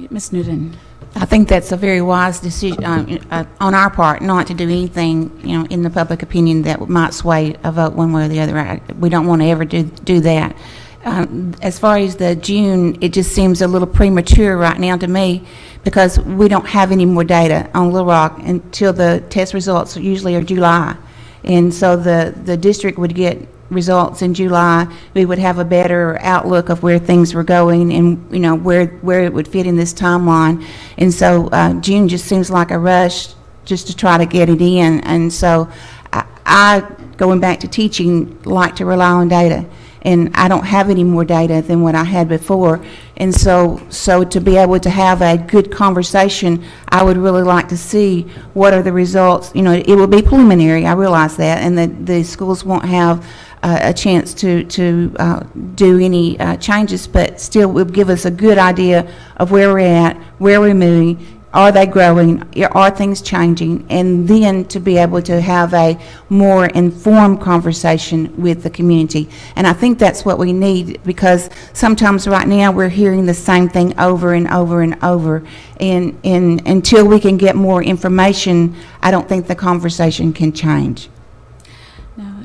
Ms. Newton. I think that's a very wise decision on our part, not to do anything, in the public opinion that might sway a vote one way or the other. We don't want to ever do that. As far as the June, it just seems a little premature right now to me, because we don't have any more data on Little Rock until the test results usually are July. And so the district would get results in July. We would have a better outlook of where things were going and, where it would fit in this timeline. And so June just seems like a rush just to try to get it in. And so I going back to teaching, like to rely on data. And I don't have any more data than what I had before. And so to be able to have a good conversation, I would really like to see what are the results. It will be preliminary, I realize that, and the schools won't have a chance to do any changes, but still will give us a good idea of where we're at, where we're moving. Are they growing? Are things changing? And then to be able to have a more informed conversation with the community. And I think that's what we need, because sometimes right now we're hearing the same thing over and over and over. And until we can get more information, I don't think the conversation can change.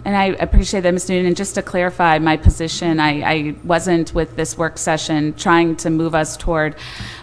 And I appreciate that, Ms. Newton. And just to clarify my position, I wasn't with this work session trying to move us toward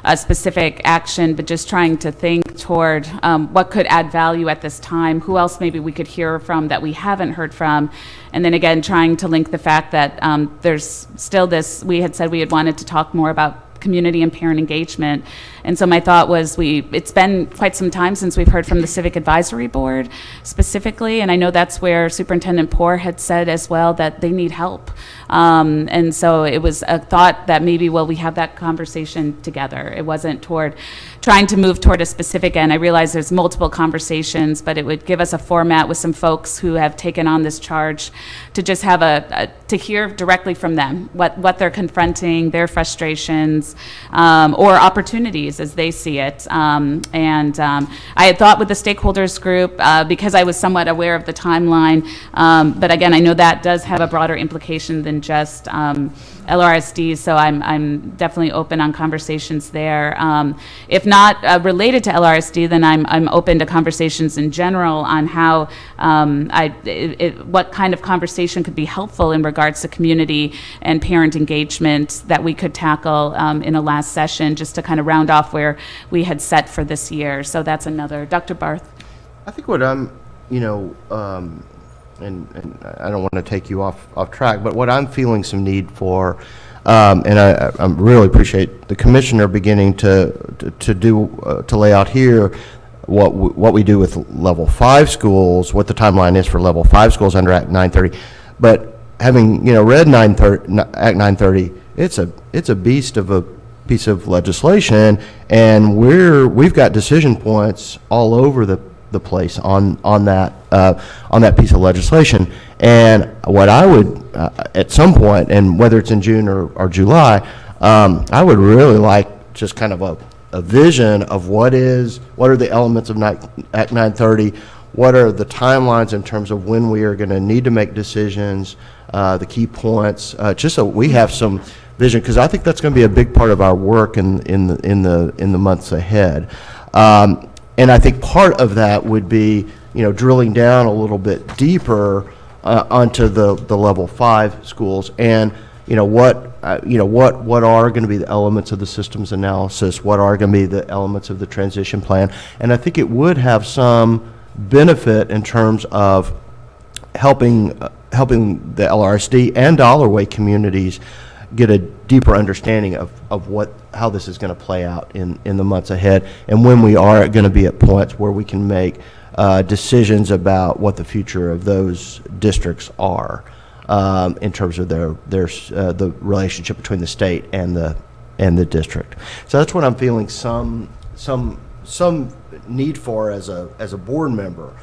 a specific action, but just trying to think toward what could add value at this time, who else maybe we could hear from that we haven't heard from. And then again, trying to link the fact that there's still this, we had said we had wanted to talk more about community and parent engagement. And so my thought was it's been quite some time since we've heard from the Civic Advisory Board specifically, and I know that's where Superintendent Poore had said as well that they need help. And so it was a thought that maybe, we have that conversation together. It wasn't toward trying to move toward a specific end. I realize there's multiple conversations, but it would give us a format with some folks who have taken on this charge to just have to hear directly from them what they're confronting, their frustrations, or opportunities as they see it. And I had thought with the stakeholders group, because I was somewhat aware of the timeline, but again, I know that does have a broader implication than just LRSD, so I'm definitely open on conversations there. If not related to LRSD, then I'm open to conversations in general on how what kind of conversation could be helpful in regards to community and parent engagement that we could tackle in a last session, just to kind of round off where we had set for this year. So that's another. Dr. Barth. I think what I'm, and I don't want to take you off track, but what I'm feeling some need for, and I really appreciate the commissioner beginning to lay out here what we do with level 5 schools, what the timeline is for level 5 schools under Act 930. But having read Act 930, it's a beast of a piece of legislation, and we've got decision points all over the place on that piece of legislation. And what I would at some point, and whether it's in June or July, I would really like just kind of a vision of what are the elements of Act 930, what are the timelines in terms of when we are going to need to make decisions, the key points, just so we have some vision, because I think that's going to be a big part of our work in the months ahead. And I think part of that would be, drilling down a little bit deeper onto the level 5 schools, and what are going to be the elements of the systems analysis, what are going to be the elements of the transition plan, and I think it would have some benefit in terms of helping the LRSD and Dollarway communities get a deeper understanding of how this is going to play out in the months ahead, and when we are going to be at points where we can make decisions about what the future of those districts are, in terms of the relationship between the state and the district. So that's what I'm feeling some need for as a board member.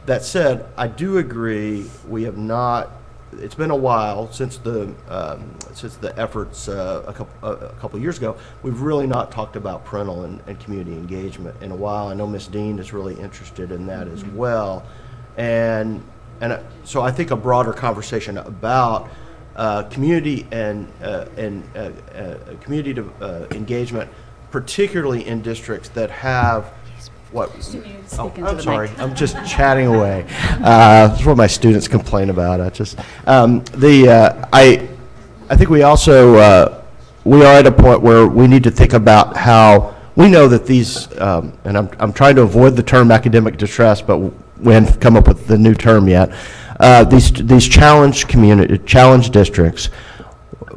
That said, I do agree we have not. It's been a while since the efforts a couple years ago. We've really not talked about parental and community engagement in a while. I know Ms. Dean is really interested in that as well, and so I think a broader conversation about community and community engagement, particularly in districts that have. What? Oh, I'm sorry. I'm just chatting away. That's what my students complain about. I think we also we are at a point where we need to think about how we know that these, and I'm trying to avoid the term academic distress, but we haven't come up with the new term yet. These challenged districts,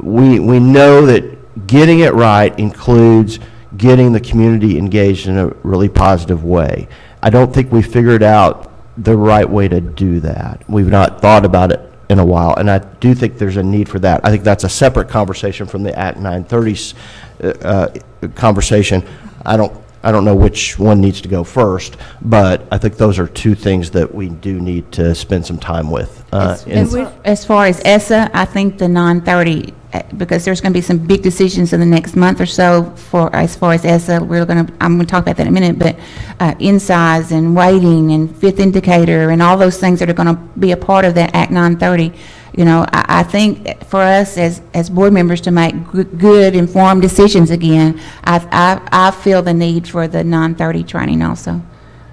we know that getting it right includes getting the community engaged in a really positive way. I don't think we figured out the right way to do that. We've not thought about it in a while, and I do think there's a need for that. I think that's a separate conversation from the Act 930 conversation. I don't know which one needs to go first, but I think those are two things that we do need to spend some time with. As far as ESSA, I think the 930, because there's going to be some big decisions in the next month or so as far as ESSA. I'm going to talk about that in a minute, but in-size and weighting and fifth indicator and all those things that are going to be a part of that Act 930. I think for us as board members to make good informed decisions again, I feel the need for the 930 training also.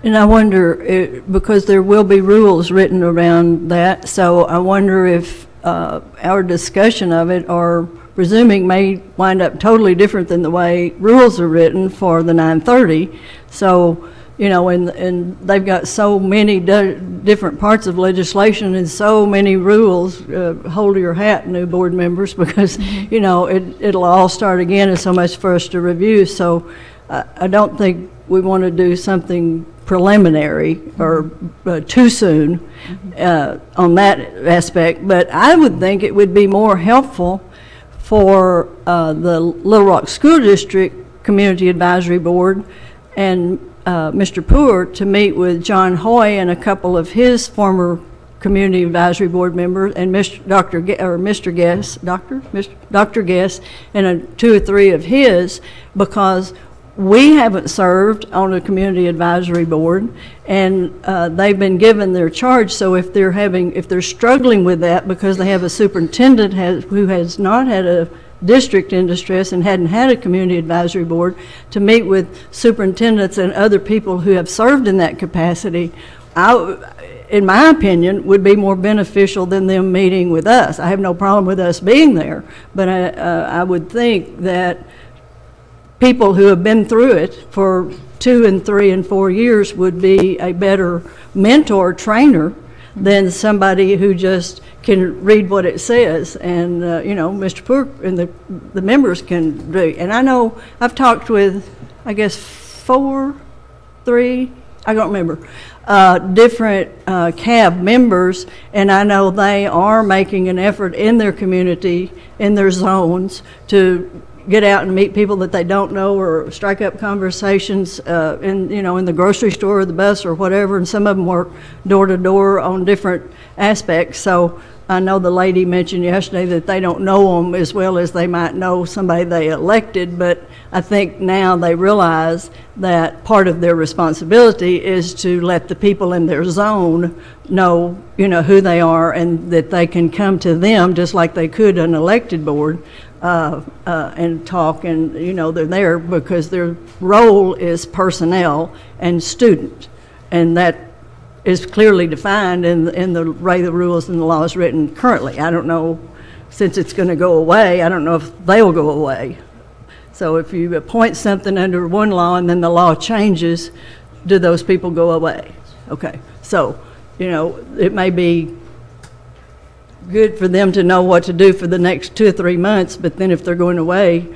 And I wonder, because there will be rules written around that, so I wonder if our discussion of it, or presuming, may wind up totally different than the way rules are written for the 930. So, and they've got so many different parts of legislation and so many rules. Hold your hat, new board members, because, it'll all start again and so much for us to review. So I don't think we want to do something preliminary or too soon on that aspect, but I would think it would be more helpful for the Little Rock School District Community Advisory Board and Mr. Poor to meet with John Hoy and a couple of his former Community Advisory Board members and Dr. Guest and 2 or 3 of his, because We haven't served on a community advisory board, and they've been given their charge. So if they're struggling with that because they have a superintendent who has not had a district in distress and hadn't had a community advisory board, to meet with superintendents and other people who have served in that capacity, in my opinion, would be more beneficial than them meeting with us. I have no problem with us being there, but I would think that people who have been through it for 2 and 3 and 4 years would be a better mentor, trainer, than somebody who just can read what it says. And, Mr. Poor and the members can do. And I know I've talked with, I guess, 3, I don't remember, different CAB members, and I know they are making an effort in their community, in their zones, to get out and meet people that they don't know, or strike up conversations in the grocery store or the bus or whatever, and some of them work door to door on different aspects. So I know the lady mentioned yesterday that they don't know them as well as they might know somebody they elected, but I think now they realize that part of their responsibility is to let the people in their zone know, who they are, and that they can come to them just like they could an elected board and talk, and they're there because their role is personnel and student, and that is clearly defined in the way the rules and the law is written currently. I don't know, since it's going to go away, I don't know if they will go away. So if you appoint something under one law and then the law changes, do those people go away? Okay, so it may be good for them to know what to do for the next 2 or 3 months, but then if they're going away,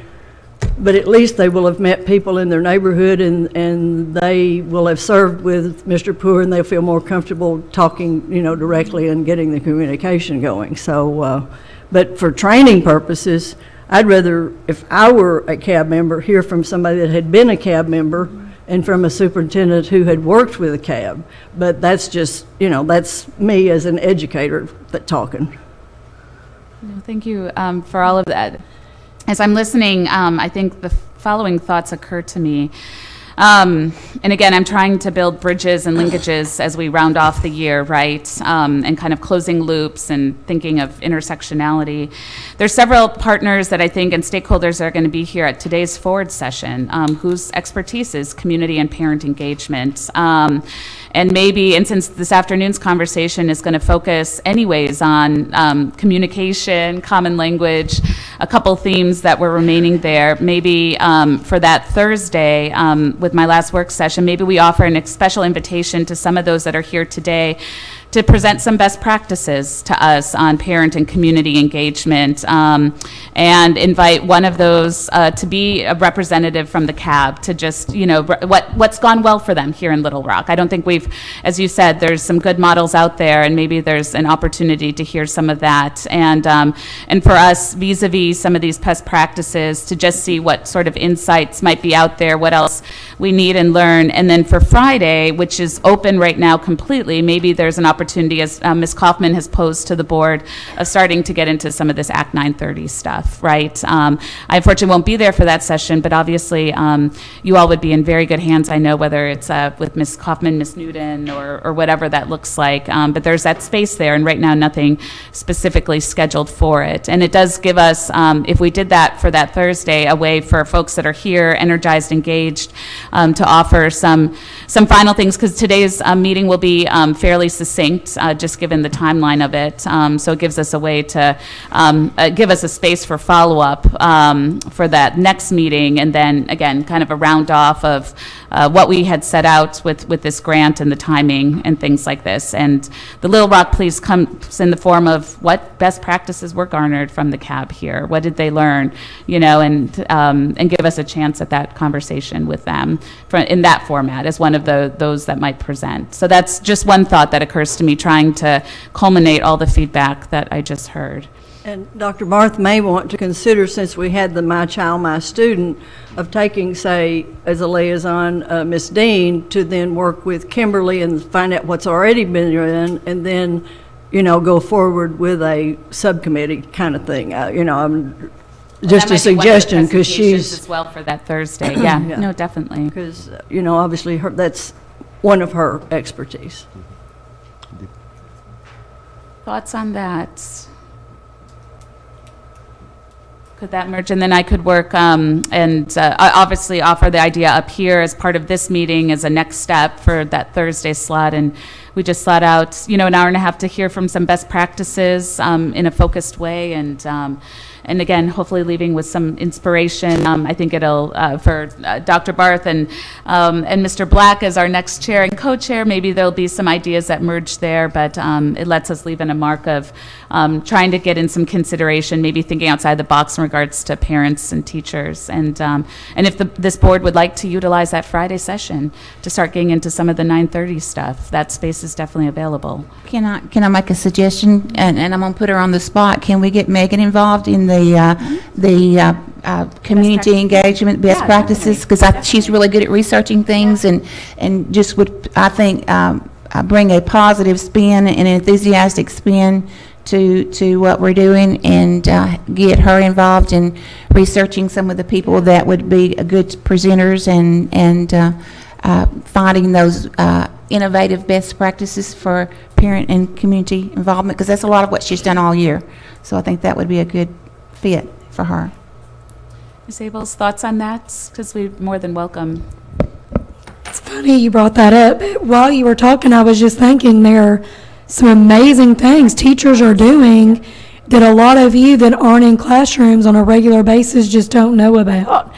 but at least they will have met people in their neighborhood, and they will have served with Mr. Poor, and they'll feel more comfortable talking, directly and getting the communication going. So, but for training purposes, I'd rather, if I were a CAB member, hear from somebody that had been a CAB member and from a superintendent who had worked with a CAB. But that's just, that's me as an educator talking. No, thank you for all of that. As I'm listening, I think the following thoughts occur to me. And again, I'm trying to build bridges and linkages as we round off the year, right? And kind of closing loops and thinking of intersectionality. There's several partners that I think and stakeholders that are going to be here at today's Forward session, whose expertise is community and parent engagement. And maybe, and since this afternoon's conversation is going to focus anyways on communication, common language, a couple themes that were remaining there, maybe for that Thursday, with my last work session, maybe we offer a special invitation to some of those that are here today to present some best practices to us on parent and community engagement, and invite one of those to be a representative from the CAB to just, what's gone well for them here in Little Rock. I don't think we've, as you said, there's some good models out there, and maybe there's an opportunity to hear some of that. And for us, vis-a-vis some of these best practices, to just see what sort of insights might be out there, what else we need and learn. And then for Friday, which is open right now completely, maybe there's an opportunity, as Ms. Kaufman has posed to the board, of starting to get into some of this Act 930 stuff, right? I unfortunately won't be there for that session, but obviously you all would be in very good hands, I know, whether it's with Ms. Kaufman, Ms. Newton, or whatever that looks like. But there's that space there, and right now nothing specifically scheduled for it. And it does give us, if we did that for that Thursday, a way for folks that are here, energized, engaged, to offer some final things, because today's meeting will be fairly succinct, just given the timeline of it. So it gives us a way to give us a space for follow-up for that next meeting, and then, again, kind of a round off of what we had set out with this grant and the timing and things like this. And the Little Rock Please comes in the form of what best practices were garnered from the CAB here. What did they learn, and give us a chance at that conversation with them in that format as one of those that might present. So that's just one thought that occurs to me, trying to culminate all the feedback that I just heard. And Dr. Barth may want to consider, since we had the My Child, My Student, of taking, say, as a liaison, Ms. Dean, to then work with Kimberly and find out what's already been done, and then, go forward with a subcommittee kind of thing. just a That might be one of the suggestion, because presentations she's, as well for that Thursday. Yeah, Yeah. no, definitely. because, obviously, that's one of her expertise. Thoughts on that? Could that merge? And then I could work obviously offer the idea up here as part of this meeting as a next step for that Thursday slot. And we just slot out, an hour and a half to hear from some best practices in a focused way. And again, hopefully leaving with some inspiration. I think it'll, for Dr. Barth and Mr. Black as our next chair and co-chair, maybe there'll be some ideas that merge there, but it lets us leave in a mark of trying to get in some consideration, maybe thinking outside the box in regards to parents and teachers. And if this board would like to utilize that Friday session to start getting into some of the 9:30 stuff, that space is definitely available. Can I make a suggestion? And I'm going to put her on the spot. Can we get Megan involved in the community engagement best Yeah, practices? Because she's really good at researching things and just would, I think, bring a positive spin and an enthusiastic spin to what we're doing, and get her involved in researching some of the people that would be good presenters and finding those innovative best practices for parent and community involvement, because that's a lot of what she's done all year. So I think that would be a good fit for her. Ms. Abels, thoughts on that? Because we're more than welcome. It's funny you brought that up. While you were talking, I was just thinking there are some amazing things teachers are doing that a lot of you that aren't in classrooms on a regular basis just don't know about.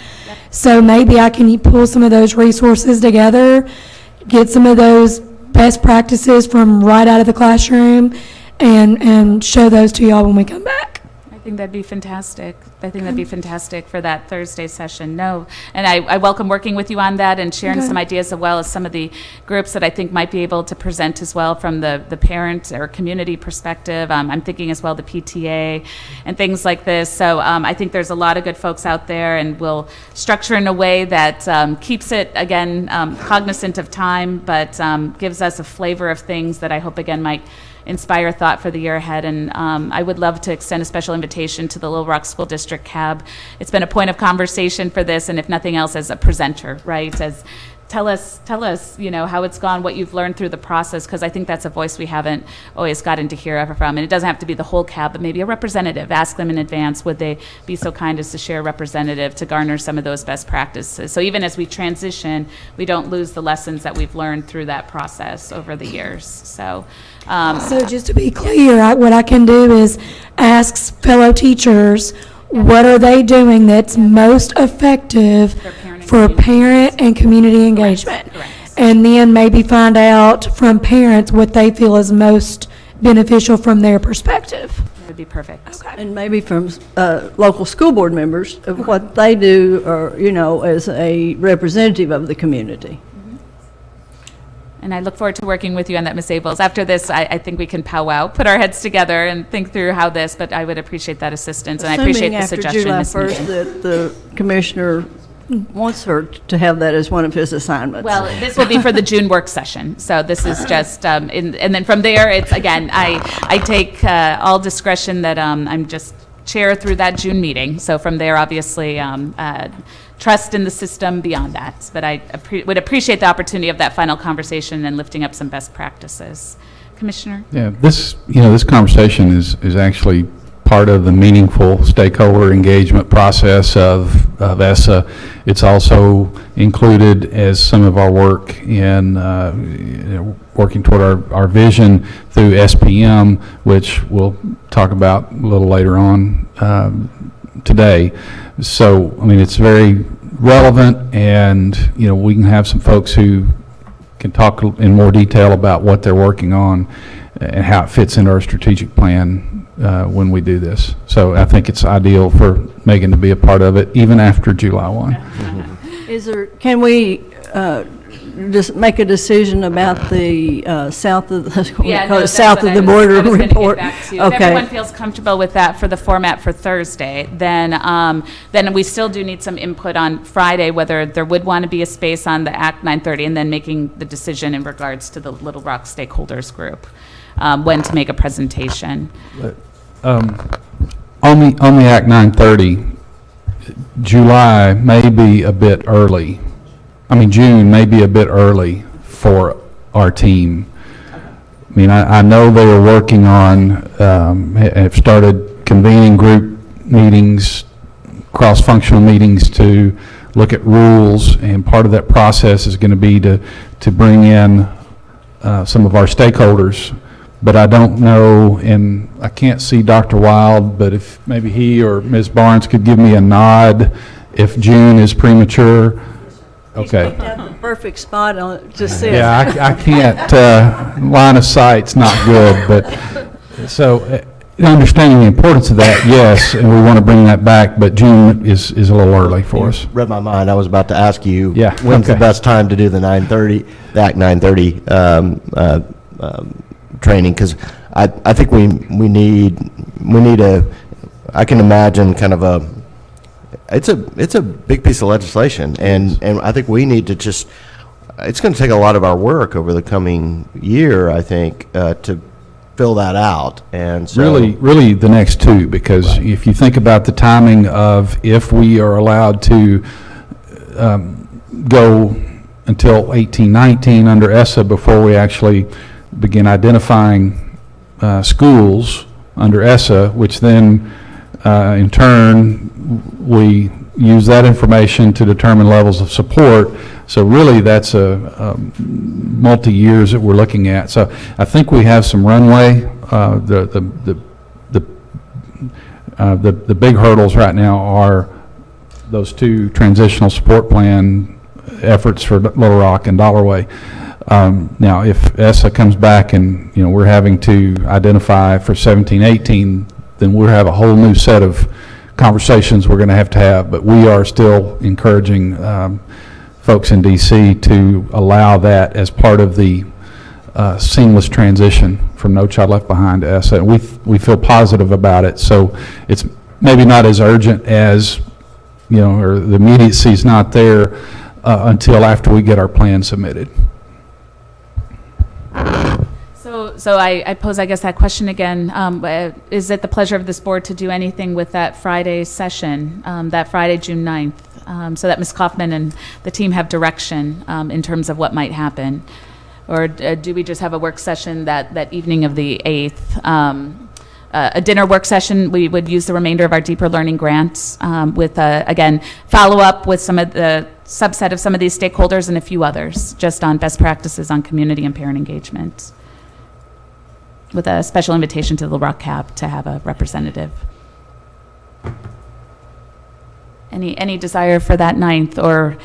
So maybe I can pull some of those resources together, get some of those best practices from right out of the classroom, and show those to y'all when we come back. I think that'd be fantastic. I think that'd be fantastic for that Thursday session. No, and I welcome working with you on that and sharing Okay. some ideas as well as some of the groups that I think might be able to present as well from the parent or community perspective. I'm thinking as well the PTA and things like this. So I think there's a lot of good folks out there, and we'll structure in a way that keeps it, again, cognizant of time, but gives us a flavor of things that I hope, again, might inspire thought for the year ahead. And I would love to extend a special invitation to the Little Rock School District CAB. It's been a point of conversation for this, and if nothing else, as a presenter, right? As tell us, how it's gone, what you've learned through the process, because I think that's a voice we haven't always gotten to hear ever from. And it doesn't have to be the whole CAB, but maybe a representative. Ask them in advance, would they be so kind as to share a representative to garner some of those best practices? So even as we transition, we don't lose the lessons that we've learned through that process over the years. So So just to be clear, what I can do is ask fellow teachers, what are they doing that's most effective for parent and community engagement? Correct. And then maybe find out from parents what they feel is most beneficial from their perspective. that would be perfect. And maybe from local school board members of what they do, or, as a representative of the community. And I look forward to working with you on that, Ms. Abels. After this, I think we can powwow, put our heads together and think through how this, but I would appreciate that assistance, and I appreciate the suggestion, Ms. Assuming Meakin. after July 1st that the commissioner wants her to have that as one of his assignments. Well, this will be for the June work session, so this is just, and then from there, it's, again, I take all discretion that I'm just chair through that June meeting, so from there, obviously, trust in the system beyond that, but I would appreciate the opportunity of that final conversation and lifting up some best practices. Commissioner? Yeah, this conversation is actually part of the meaningful stakeholder engagement process of ESSA. It's also included as some of our work in working toward our vision through SPM, which we'll talk about a little later on today. So, I mean, it's very relevant, and, we can have some folks who can talk in more detail about what they're working on and how it fits into our strategic plan when we do this. So I think it's ideal for Megan to be a part of it, even after July 1. Can we just make a decision about the south of the, south of the border report? If everyone feels comfortable with that for the format for Thursday, then we still do need some input on Friday, whether there would want to be a space on the Act 930, and then making the decision in regards to the Little Rock stakeholders group, when to make a presentation. On the Act 930, July may be a bit early. June may be a bit early for our team. I know they are working on, have started convening group meetings, cross-functional meetings to look at rules, and part of that process is going to be to bring in some of our stakeholders. But I don't know, and I can't see Dr. Wild, but if maybe he or Ms. Barnes could give me a nod if June is premature. Okay. Picked out the perfect spot to sit. Yeah, I can't, line of sight's not good, but, so, understanding the importance of that, yes, and we want to bring that back, but June is a little early for us. Read my mind. I was about to ask you, Yeah, when's the okay. best time to do the 9:30, the Act 9:30 training? Because I think we need I can imagine kind of it's a big piece of legislation, and I think we need to just, it's going to take a lot of our work over the coming year, I think, to fill that out, and so. Really the next two, because if you think about the timing of if we are allowed to go until 1819 under ESSA before we actually begin identifying schools under ESSA, which then in turn we use that information to determine levels of support. So really, that's a multi-years that we're looking at. So I think we have some runway. The big hurdles right now are those two transitional support plan efforts for Little Rock and Dollarway. Now, if ESSA comes back and we're having to identify for 17-18, then we'll have a whole new set of conversations we're going to have. But we are still encouraging folks in DC to allow that as part of the seamless transition from No Child Left Behind to ESSA. And we feel positive about it. So it's maybe not as urgent as, or the immediacy is not there until after we get our plan submitted. So I pose, I guess, that question again. Is it the pleasure of this board to do anything with that Friday session, that Friday, June 9th, so that Ms. Kaufman and the team have direction in terms of what might happen? Or do we just have a work session that evening of the 8th? A dinner work session, we would use the remainder of our deeper learning grants with, again, follow up with some of the subset of some of these stakeholders and a few others, just on best practices on community and parent engagement, with a special invitation to the Little Rock CAB to have a representative. Any desire for that 9th, or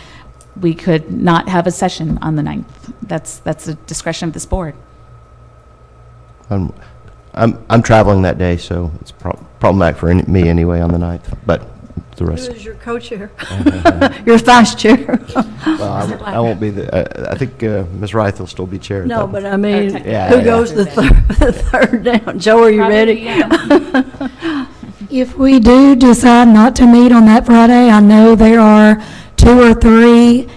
we could not have a session on the 9th? That's the discretion of this board. I'm traveling that day, so it's problematic for me anyway on the 9th, but the rest. Who is your co-chair? Your vice chair? Well, I won't be I think Ms. Reith will still be chair. No, but I mean, Yeah, who yeah. goes the third down? Joe, are you ready? If we do decide not to meet on that Friday, I know there are 2 or 3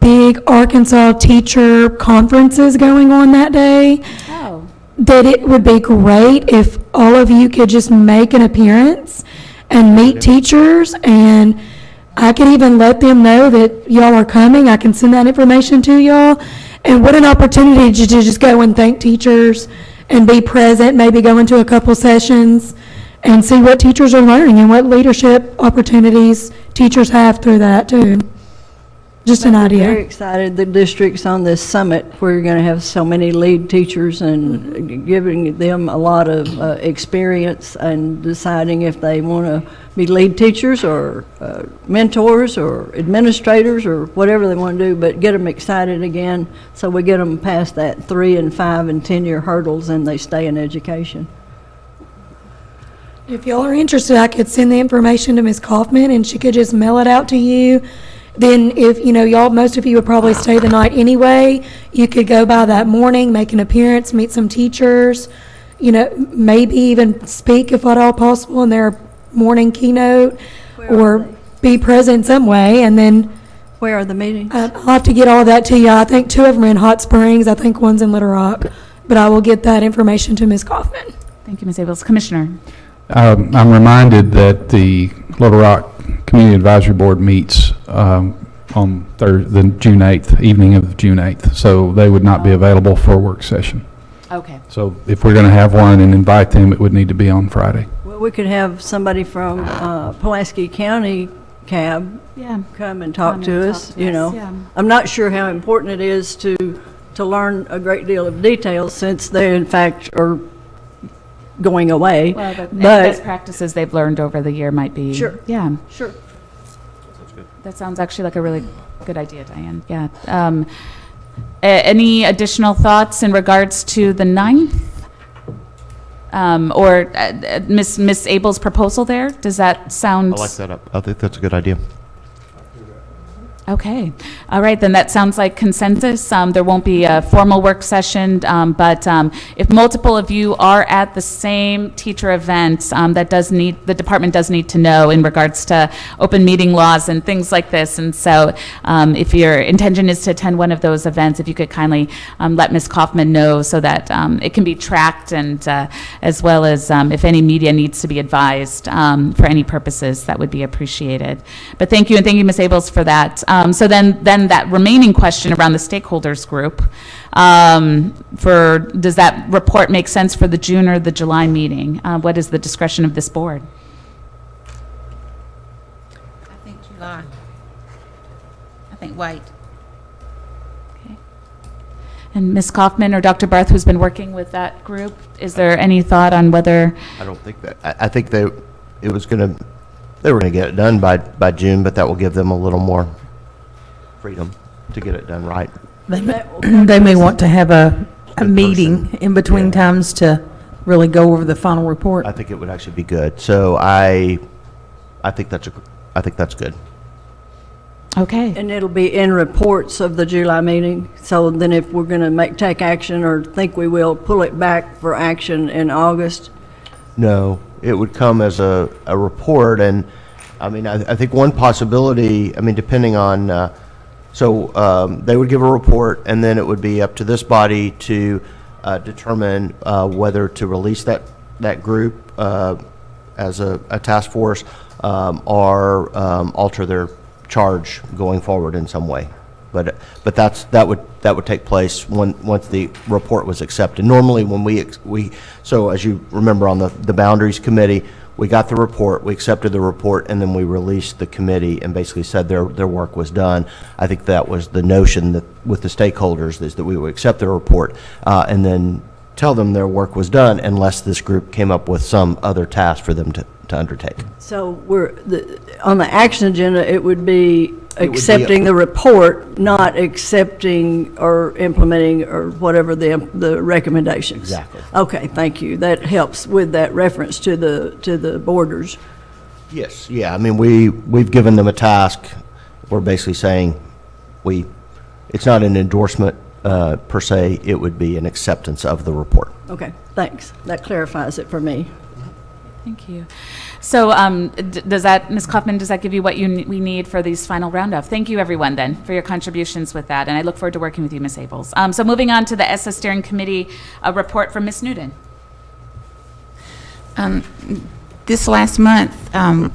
big Arkansas teacher conferences going on that day, Oh. that it would be great if all of you could just make an appearance and meet teachers, and I could even let them know that y'all are coming. I can send that information to y'all. And what an opportunity to just go and thank teachers and be present, maybe go into a couple sessions and see what teachers are learning and what leadership opportunities teachers have through that too. Just an Very idea. excited, the district's on this summit where you're going to have so many lead teachers and giving them a lot of experience and deciding if they want to be lead teachers or mentors or administrators or whatever they want to do, but get them excited again so we get them past that 3 and 5 and 10-year hurdles and they stay in education. If y'all are interested, I could send the information to Ms. Kaufman and she could just mail it out to you. Then if, y'all, most of you would probably stay the night anyway, you could go by that morning, make an appearance, meet some teachers, maybe even speak if at all possible in their morning keynote, or be present some way, and then Where are the meetings? I'll have to get all of that to you. I think 2 of them are in Hot Springs, I think one's in Little Rock, but I will get that information to Ms. Kaufman. Thank you, Ms. Abels. Commissioner? I'm reminded that the Little Rock Community Advisory Board meets on the June 8th, evening of June 8th, so they would not be available for a work session. Okay. So if we're going to have one and invite them, it would need to be on Friday. Well, we could have somebody from Pulaski County CAB Yeah. come and Come talk and to talk us, to you us, know. yeah. I'm not sure how important it is to learn a great deal of details since they, in fact, are going away. Well, the But- best practices they've learned over the year might be. Sure. Yeah. Sure. That sounds actually like a really good idea, Diane. Yeah. Any additional thoughts in regards to the 9th? Or Ms. Abel's proposal there? Does that sound? I like that. I think that's a good idea. Okay. All right, then that sounds like consensus. There won't be a formal work session, but if multiple of you are at the same teacher event, the department does need to know in regards to open meeting laws and things like this. And so if your intention is to attend one of those events, if you could kindly let Ms. Kaufman know so that it can be tracked, and as well as if any media needs to be advised for any purposes, that would be appreciated. But thank you, and thank you, Ms. Abels, for that. So then that remaining question around the stakeholders group, does that report make sense for the June or the July meeting? What is the discretion of this board? I think July. I think wait. Okay. And Ms. Kaufman or Dr. Barth, who's been working with that group, is there any thought on whether? I don't think that, I think they were going to get it done by June, but that will give them a little more freedom to get it done right. They may want to have a Good meeting person. in between Yeah. times to really go over the final report. I think it would actually be good. So I think that's good. Okay. And it'll be in reports of the July meeting. So then if we're going to take action or think we will, pull it back for action in August. No, it would come as a report, and, I mean, I think one possibility, I mean, depending on, they would give a report, and then it would be up to this body to determine whether to release that group as a task force, or alter their charge going forward in some way. But that would take place once the report was accepted. Normally, when so as you remember on the Boundaries Committee, we got the report, we accepted the report, and then we released the committee and basically said their work was done. I think that was the notion that with the stakeholders, is that we would accept the report and then tell them their work was done unless this group came up with some other task for them to undertake. So on the action agenda, it would be would be accepting the report, not accepting or implementing or whatever the recommendations. Exactly. Okay, thank you. That helps with that reference to the borders. Yes, yeah, I mean, we've given them a task. We're basically saying it's not an endorsement per se, it would be an acceptance of the report. Okay, thanks. That clarifies it for me. Thank you. So Ms. Kaufman, does that give you what we need for these final roundup? Thank you, everyone, then, for your contributions with that, and I look forward to working with you, Ms. Abels. So moving on to the ESSA Steering Committee, a report from Ms. Newton. This last month,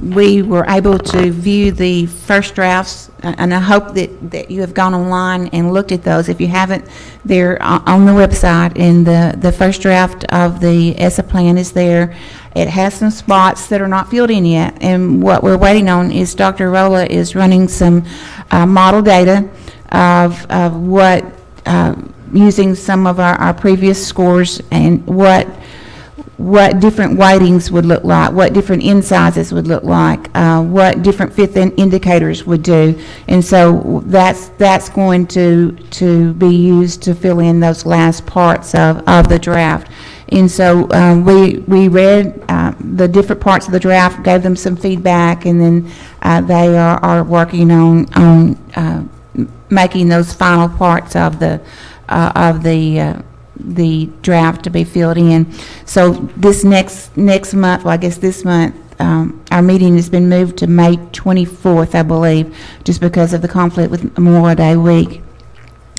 we were able to view the first drafts, and I hope that you have gone online and looked at those. If you haven't, they're on the website, and the first draft of the ESSA plan is there. It has some spots that are not filled in yet, and what we're waiting on is Dr. Rolla is running some model data of what, using some of our previous scores, and what different weightings would look like, what different end sizes would look like, what different fifth indicators would do. And so that's going to be used to fill in those last parts of the draft. And so we read the different parts of the draft, gave them some feedback, and then they are working on making those final parts of the draft to be filled in. So this next month, well, I guess this month, our meeting has been moved to May 24th, I believe, just because of the conflict with Memorial Day week.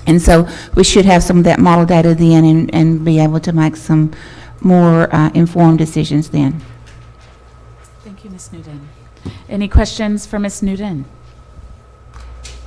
And so we should have some of that model data then and be able to make some more informed decisions then. Thank you, Ms. Newton. Any questions for Ms. Newton?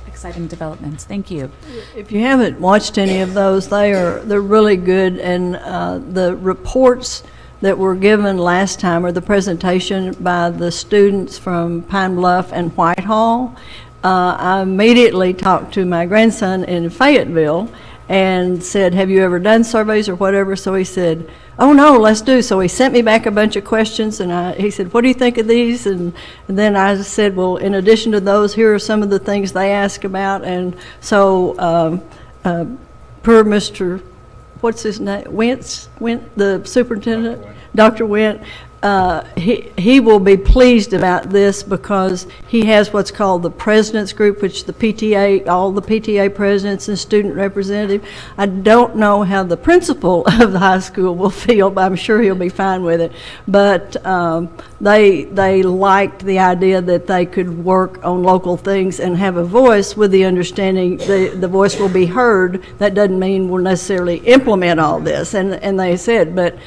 Exciting developments. Thank you. If you haven't watched any of those, they're really good, and the reports that were given last time, or the presentation by the students from Pine Bluff and Whitehall, I immediately talked to my grandson in Fayetteville and said, have you ever done surveys or whatever? So he said, oh no, let's do. So he sent me back a bunch of questions, and he said, what do you think of these? And then I said, well, in addition to those, here are some of the things they ask about. And so per Mr., what's his name, Went, the superintendent, Dr. Went, he will be pleased about this because he has what's called the President's Group, which the PTA, all the PTA presidents and student representative. I don't know how the principal of the high school will feel, but I'm sure he'll be fine with it. But they liked the idea that they could work on local things and have a voice, with the understanding the voice will be heard. That doesn't mean we'll necessarily implement all this. And they said, but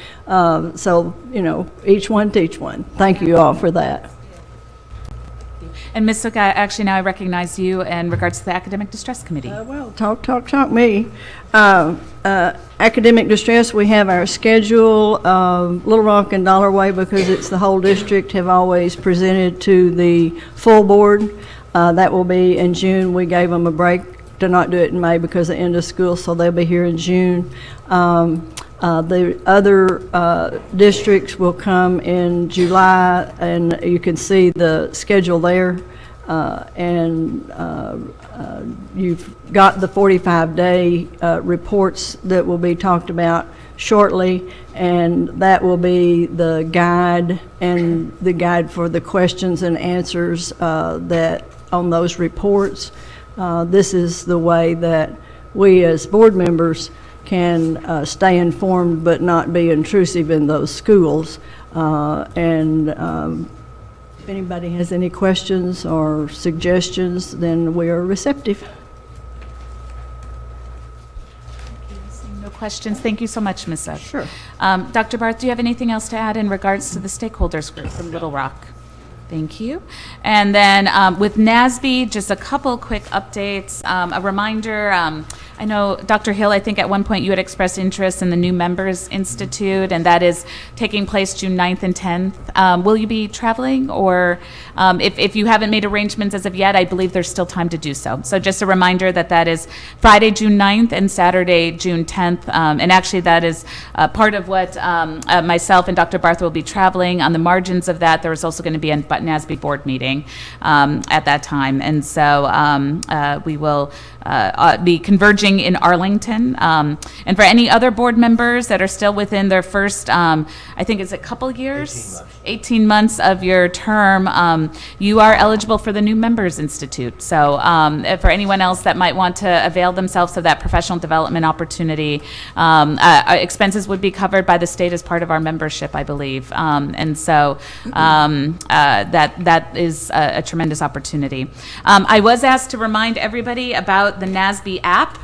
so, you know, each one teach one. Thank you all for that. And Ms. Sook, actually now I recognize you in regards to the Academic Distress Committee. Well, talk me. Academic distress, we have our schedule. Little Rock and Dollarway, because it's the whole district, have always presented to the full board. That will be in June. We gave them a break to not do it in May because of the end of school, so they'll be here in June. The other districts will come in July, and you can see the schedule there. You've got the 45-day reports that will be talked about shortly, and that will be the guide and the guide for the questions and answers that on those reports. This is the way that we as board members can stay informed but not be intrusive in those schools. If anybody has any questions or suggestions, then we are receptive. No questions. Thank you so much, Ms. Sook. Sure. Dr. Barth, do you have anything else to add in regards to the stakeholders group from Little Rock? Thank you. And then with NASB, just a couple quick updates. A reminder, I know, Dr. Hill, I think at one point you had expressed interest in the New Members Institute, and that is taking place June 9th and 10th. Will you be traveling? Or if you haven't made arrangements as of yet, I believe there's still time to do so. So just a reminder that that is Friday, June 9th and Saturday, June 10th. And actually that is part of what myself and Dr. Barth will be traveling. On the margins of that, there is also going to be a NASB board meeting at that time. And so we will be converging in Arlington. And for any other board members that are still within their first, I think it's a couple years, 18 months of your term, you are eligible for the New Members Institute. So for anyone else that might want to avail themselves of that professional development opportunity, expenses would be covered by the state as part of our membership, I believe. And so that is a tremendous opportunity. I was asked to remind everybody about the NASB app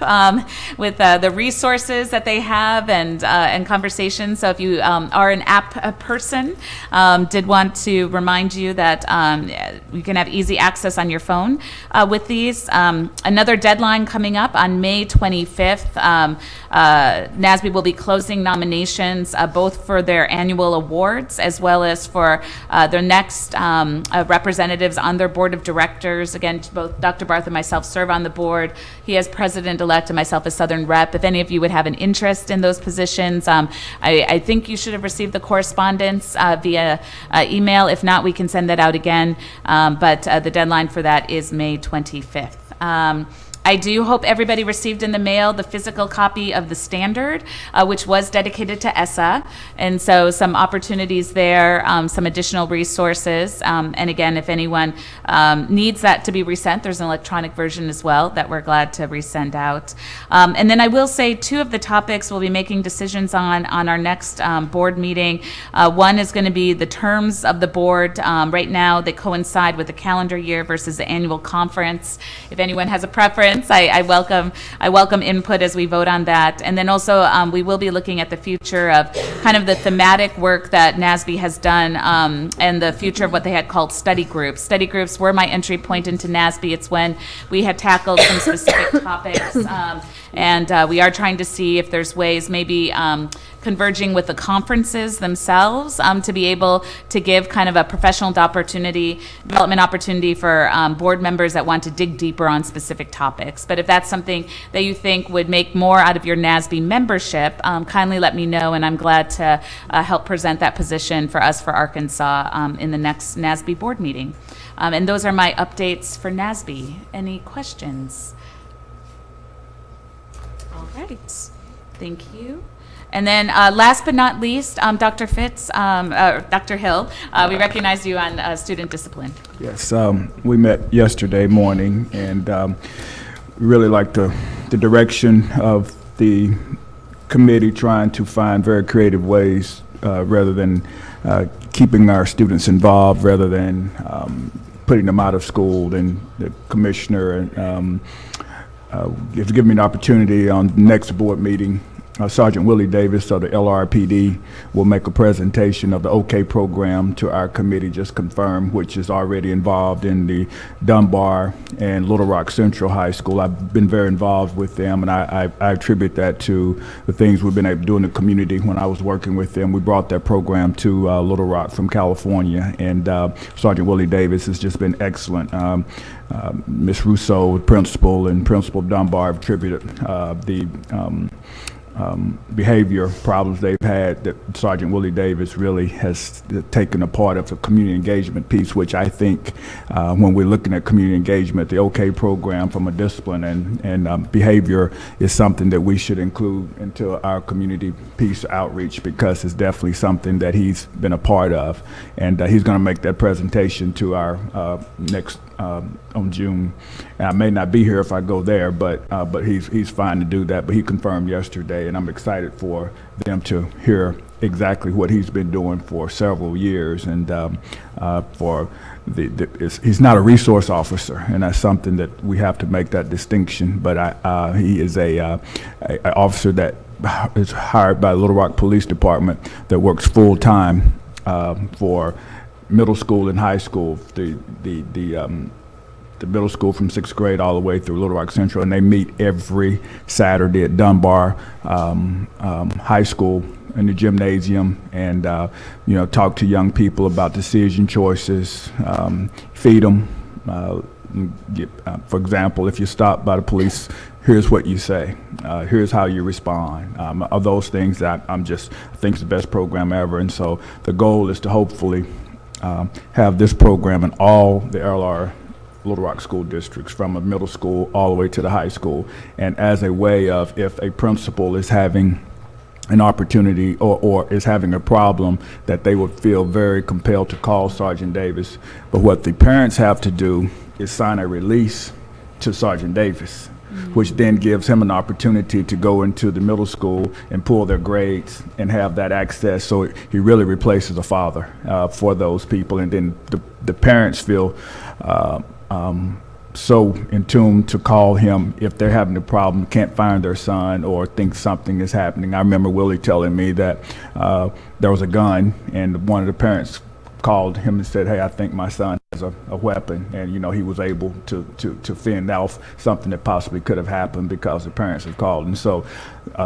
with the resources that they have and conversations. So if you are an app person, did want to remind you that you can have easy access on your phone with these. Another deadline coming up on May 25th. NASB will be closing nominations both for their annual awards as well as for their next representatives on their board of directors. Again, both Dr. Barth and myself serve on the board. He as president-elect and myself as Southern Rep. If any of you would have an interest in those positions, I think you should have received the correspondence via email. If not, we can send that out again. But the deadline for that is May 25th. I do hope everybody received in the mail the physical copy of the standard, which was dedicated to ESSA. And so some opportunities there, some additional resources. And again, if anyone needs that to be resent, there's an electronic version as well that we're glad to resend out. And then I will say 2 of the topics we'll be making decisions on our next board meeting. One is going to be the terms of the board. Right now, they coincide with the calendar year versus the annual conference. If anyone has a preference, conference. I welcome input as we vote on that. And then also, we will be looking at the future of kind of the thematic work that NASB has done, and the future of what they had called study groups. Study groups were my entry point into NASB. It's when we had tackled some specific topics, and we are trying to see if there's ways maybe converging with the conferences themselves to be able to give kind of a professional development opportunity for board members that want to dig deeper on specific topics. But if that's something that you think would make more out of your NASB membership, kindly let me know, and I'm glad to help present that position for us for Arkansas in the next NASB board meeting. And those are my updates for NASB. Any questions? All right, thank you. And then last but not least, Dr. Fitz, Dr. Hill, we recognize you on student discipline. Yes, we met yesterday morning, and we really like the direction of the committee trying to find very creative ways rather than keeping our students involved, rather than putting them out of school. And the commissioner has given me an opportunity on the next board meeting. Sergeant Willie Davis of the LRPD will make a presentation of the OK program to our committee, just confirmed, which is already involved in the Dunbar and Little Rock Central High School. I've been very involved with them, and I attribute that to the things we've been able to do in the community. When I was working with them, we brought that program to Little Rock from California, and Sergeant Willie Davis has just been excellent. Ms. Rousseau, principal, and Principal Dunbar have attributed the behavior problems they've had that Sergeant Willie Davis really has taken a part of the community engagement piece, which I think when we're looking at community engagement, the OK program from a discipline and behavior is something that we should include into our community piece outreach, because it's definitely something that he's been a part of. And he's going to make that presentation to our next on June. And I may not be here if I go there, but he's fine to do that. But he confirmed yesterday, and I'm excited for them to hear exactly what he's been doing for several years. And for he's not a resource officer, and that's something that we have to make that distinction. But he is a officer that is hired by the Little Rock Police Department that works full time for middle school and high school, the middle school from 6th grade all the way through Little Rock Central, and they meet every Saturday at Dunbar High School in the gymnasium, and talk to young people about decision choices, feed them. For example, if you're stopped by the police, here's what you say. Here's how you respond. Of those things that I think is the best program ever, and so the goal is to hopefully have this program in all the LR Little Rock school districts, from a middle school all the way to the high school, and as a way of, if a principal is having an opportunity or is having a problem, that they would feel very compelled to call Sergeant Davis. But what the parents have to do is sign a release to Sergeant Davis, which then gives him an opportunity to go into the middle school and pull their grades and have that access. So he really replaces a father for those people. And then the parents feel so in tune to call him if they're having a problem, can't find their son, or think something is happening. I remember Willie telling me that there was a gun, and one of the parents called him and said, "Hey, I think my son has a weapon," and he was able to fend off something that possibly could have happened because the parents had called. And so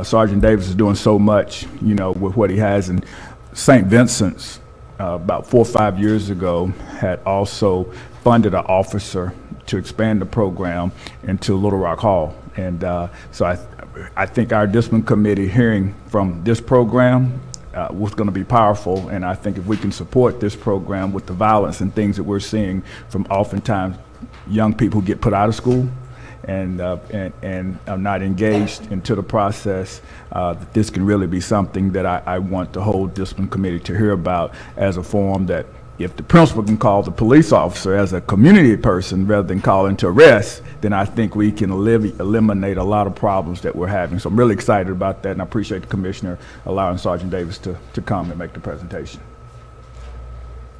Sergeant Davis is doing so much, with what he has. And St. Vincent's about 4 or 5 years ago had also funded an officer to expand the program into Little Rock Hall. And so I think our discipline committee hearing from this program was going to be powerful. And I think if we can support this program with the violence and things that we're seeing from oftentimes young people who get put out of school and are not engaged into the process, that this can really be something that I want the whole discipline committee to hear about, as a forum that if the principal can call the police officer as a community person rather than calling to arrest, then I think we can eliminate a lot of problems that we're having. So I'm really excited about that, and I appreciate the commissioner allowing Sergeant Davis to come and make the presentation.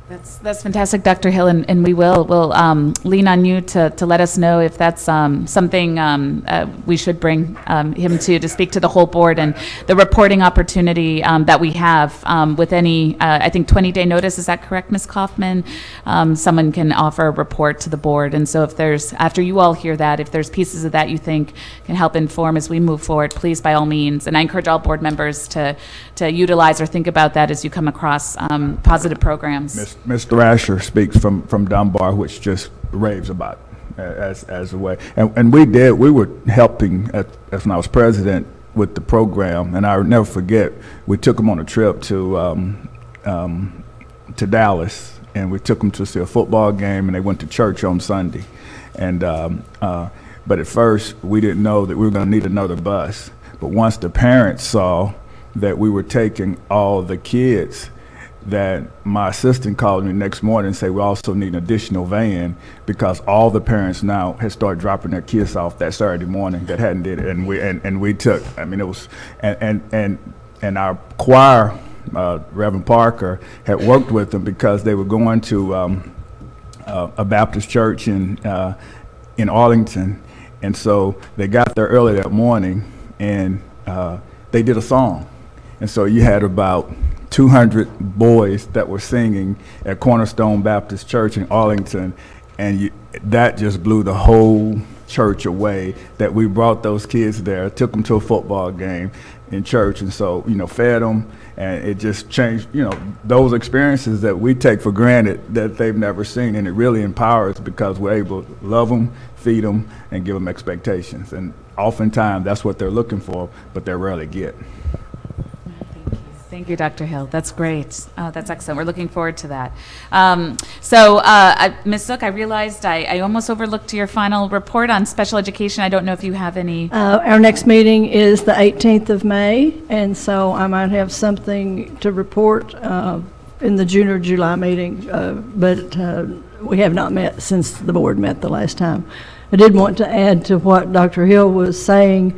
That's fantastic, Dr. Hill, and we'll lean on you to let us know if that's something we should bring him to speak to the whole board, and the reporting opportunity that we have with any, I think 20-day notice, is that correct, Ms. Kaufman? Someone can offer a report to the board, and so if there's, after you all hear that, if there's pieces of that you think can help inform as we move forward, please, by all means, and I encourage all board members to utilize or think about that as you come across positive programs. Mr. Asher speaks from Dunbar, which just raves about it as a way. And we were helping, as when I was president, with the program, and I'll never forget, we took them on a trip to Dallas, and we took them to see a football game, and they went to church on Sunday. And but at first, we didn't know that we were going to need another bus. But once the parents saw that we were taking all the kids, that my assistant called me next morning and said we also need an additional van, because all the parents now had started dropping their kids off that Saturday morning that hadn't did it, and we took. I mean, it was and our choir, Reverend Parker, had worked with them because they were going to a Baptist church in Arlington, and so they got there early that morning and they did a song, and so you had about 200 boys that were singing at Cornerstone Baptist Church in Arlington, and that just blew the whole church away, that we brought those kids there, took them to a football game in church, and so, fed them, and it just changed, those experiences that we take for granted that they've never seen, and it really empowers because we're able to love them, feed them, and give them expectations, and oftentimes that's what they're looking for, but they rarely get. Thank you, Dr. Hill. That's great. That's excellent. We're looking forward to that. Ms. Zook, I realized I almost overlooked your final report on special education. I don't know if you have any. Our next meeting is the 18th of May, and so I might have something to report in the June or July meeting, but we have not met since the board met the last time. I did want to add to what Dr. Hill was saying.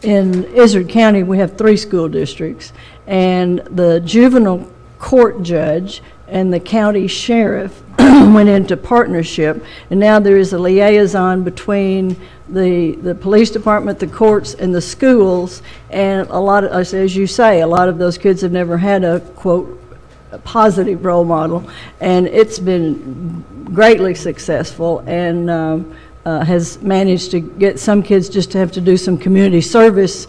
In Izard County, we have 3 school districts, and the juvenile court judge and the county sheriff went into partnership, and now there is a liaison between the police department, the courts, and the schools, and a lot of, as you say, a lot of those kids have never had a, quote, a positive role model, and it's been greatly successful, and has managed to get some kids just to have to do some community service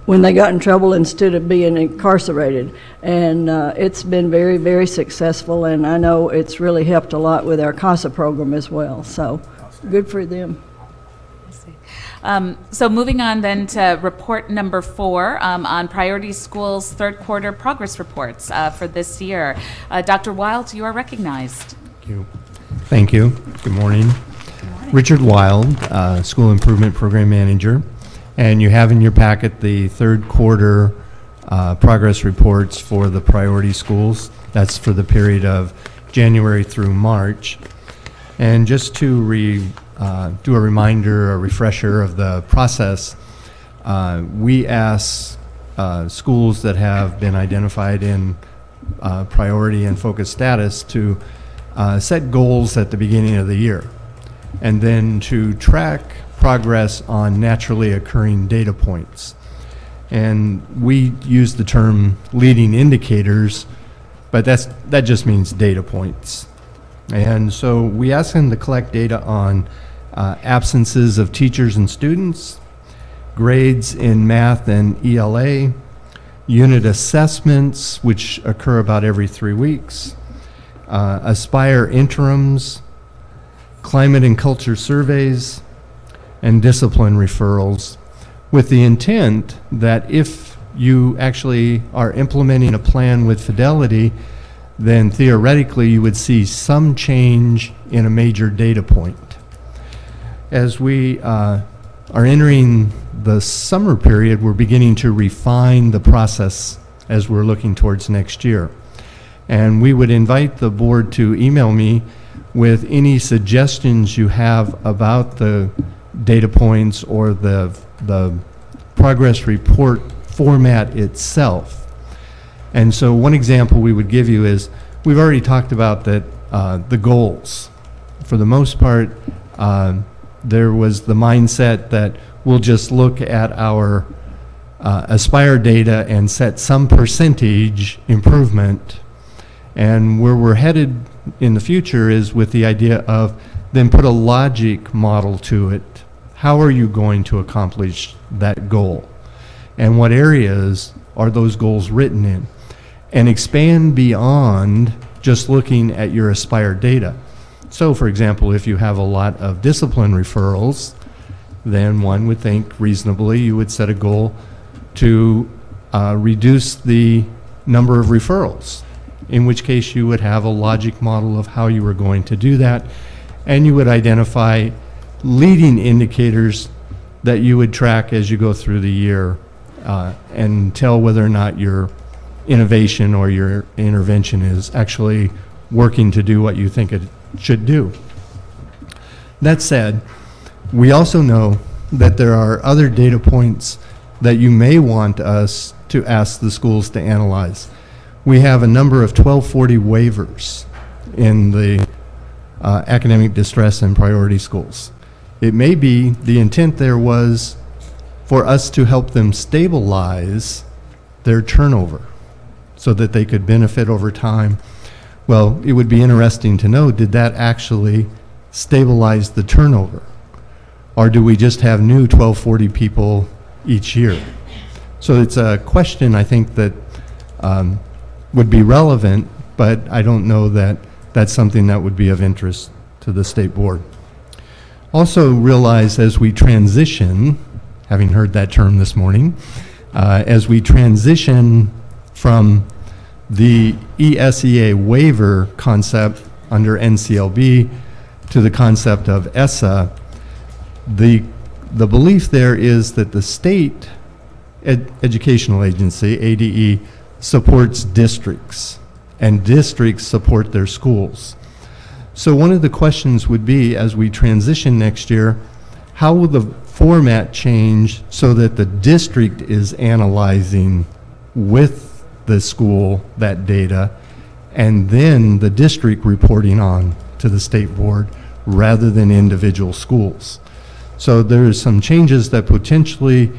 when they got in trouble instead of being incarcerated. And it's been very, very successful, and I know it's really helped a lot with our CASA program as well. So good for them. So moving on then to report number 4 on Priority Schools third quarter progress reports for this year. Dr. Wild, you are recognized. Thank you. Good morning. Richard Wild, School Improvement Program Manager, and you have in your packet the third quarter progress reports for the priority schools. That's for the period of January through March. And just to do a reminder, a refresher of the process, we ask schools that have been identified in priority and focus status to set goals at the beginning of the year, and then to track progress on naturally occurring data points. And we use the term leading indicators, but that just means data points. And so we ask them to collect data on absences of teachers and students, grades in math and ELA, unit assessments, which occur about every 3 weeks, Aspire interims, climate and culture surveys, and discipline referrals, with the intent that if you actually are implementing a plan with fidelity, then theoretically you would see some change in a major data point. As we are entering the summer period, we're beginning to refine the process as we're looking towards next year. And we would invite the board to email me with any suggestions you have about the data points or the progress report format itself. And so one example we would give you is we've already talked about that, the goals. For the most part, there was the mindset that we'll just look at our Aspire data and set some percentage improvement. And where we're headed in the future is with the idea of then put a logic model to it. How are you going to accomplish that goal? And what areas are those goals written in? And expand beyond just looking at your Aspire data. So, for example, if you have a lot of discipline referrals, then one would think reasonably you would set a goal to reduce the number of referrals, in which case you would have a logic model of how you were going to do that, and you would identify leading indicators that you would track as you go through the year and tell whether or not your innovation or your intervention is actually working to do what you think it should do. That said, we also know that there are other data points that you may want us to ask the schools to analyze. We have a number of 1240 waivers in the academic distress and priority schools. It may be the intent there was for us to help them stabilize their turnover so that they could benefit over time. Well, it would be interesting to know, did that actually stabilize the turnover? Or do we just have new 1240 people each year? So it's a question I think that would be relevant, but I don't know that that's something that would be of interest to the state board. Also realize as we transition, having heard that term this morning, as we transition from the ESEA waiver concept under NCLB to the concept of ESSA, the belief there is that the state educational agency, ADE, supports districts, and districts support their schools. So one of the questions would be, as we transition next year, how will the format change so that the district is analyzing with the school that data, and then the district reporting on to the state board rather than individual schools? So there's some changes that potentially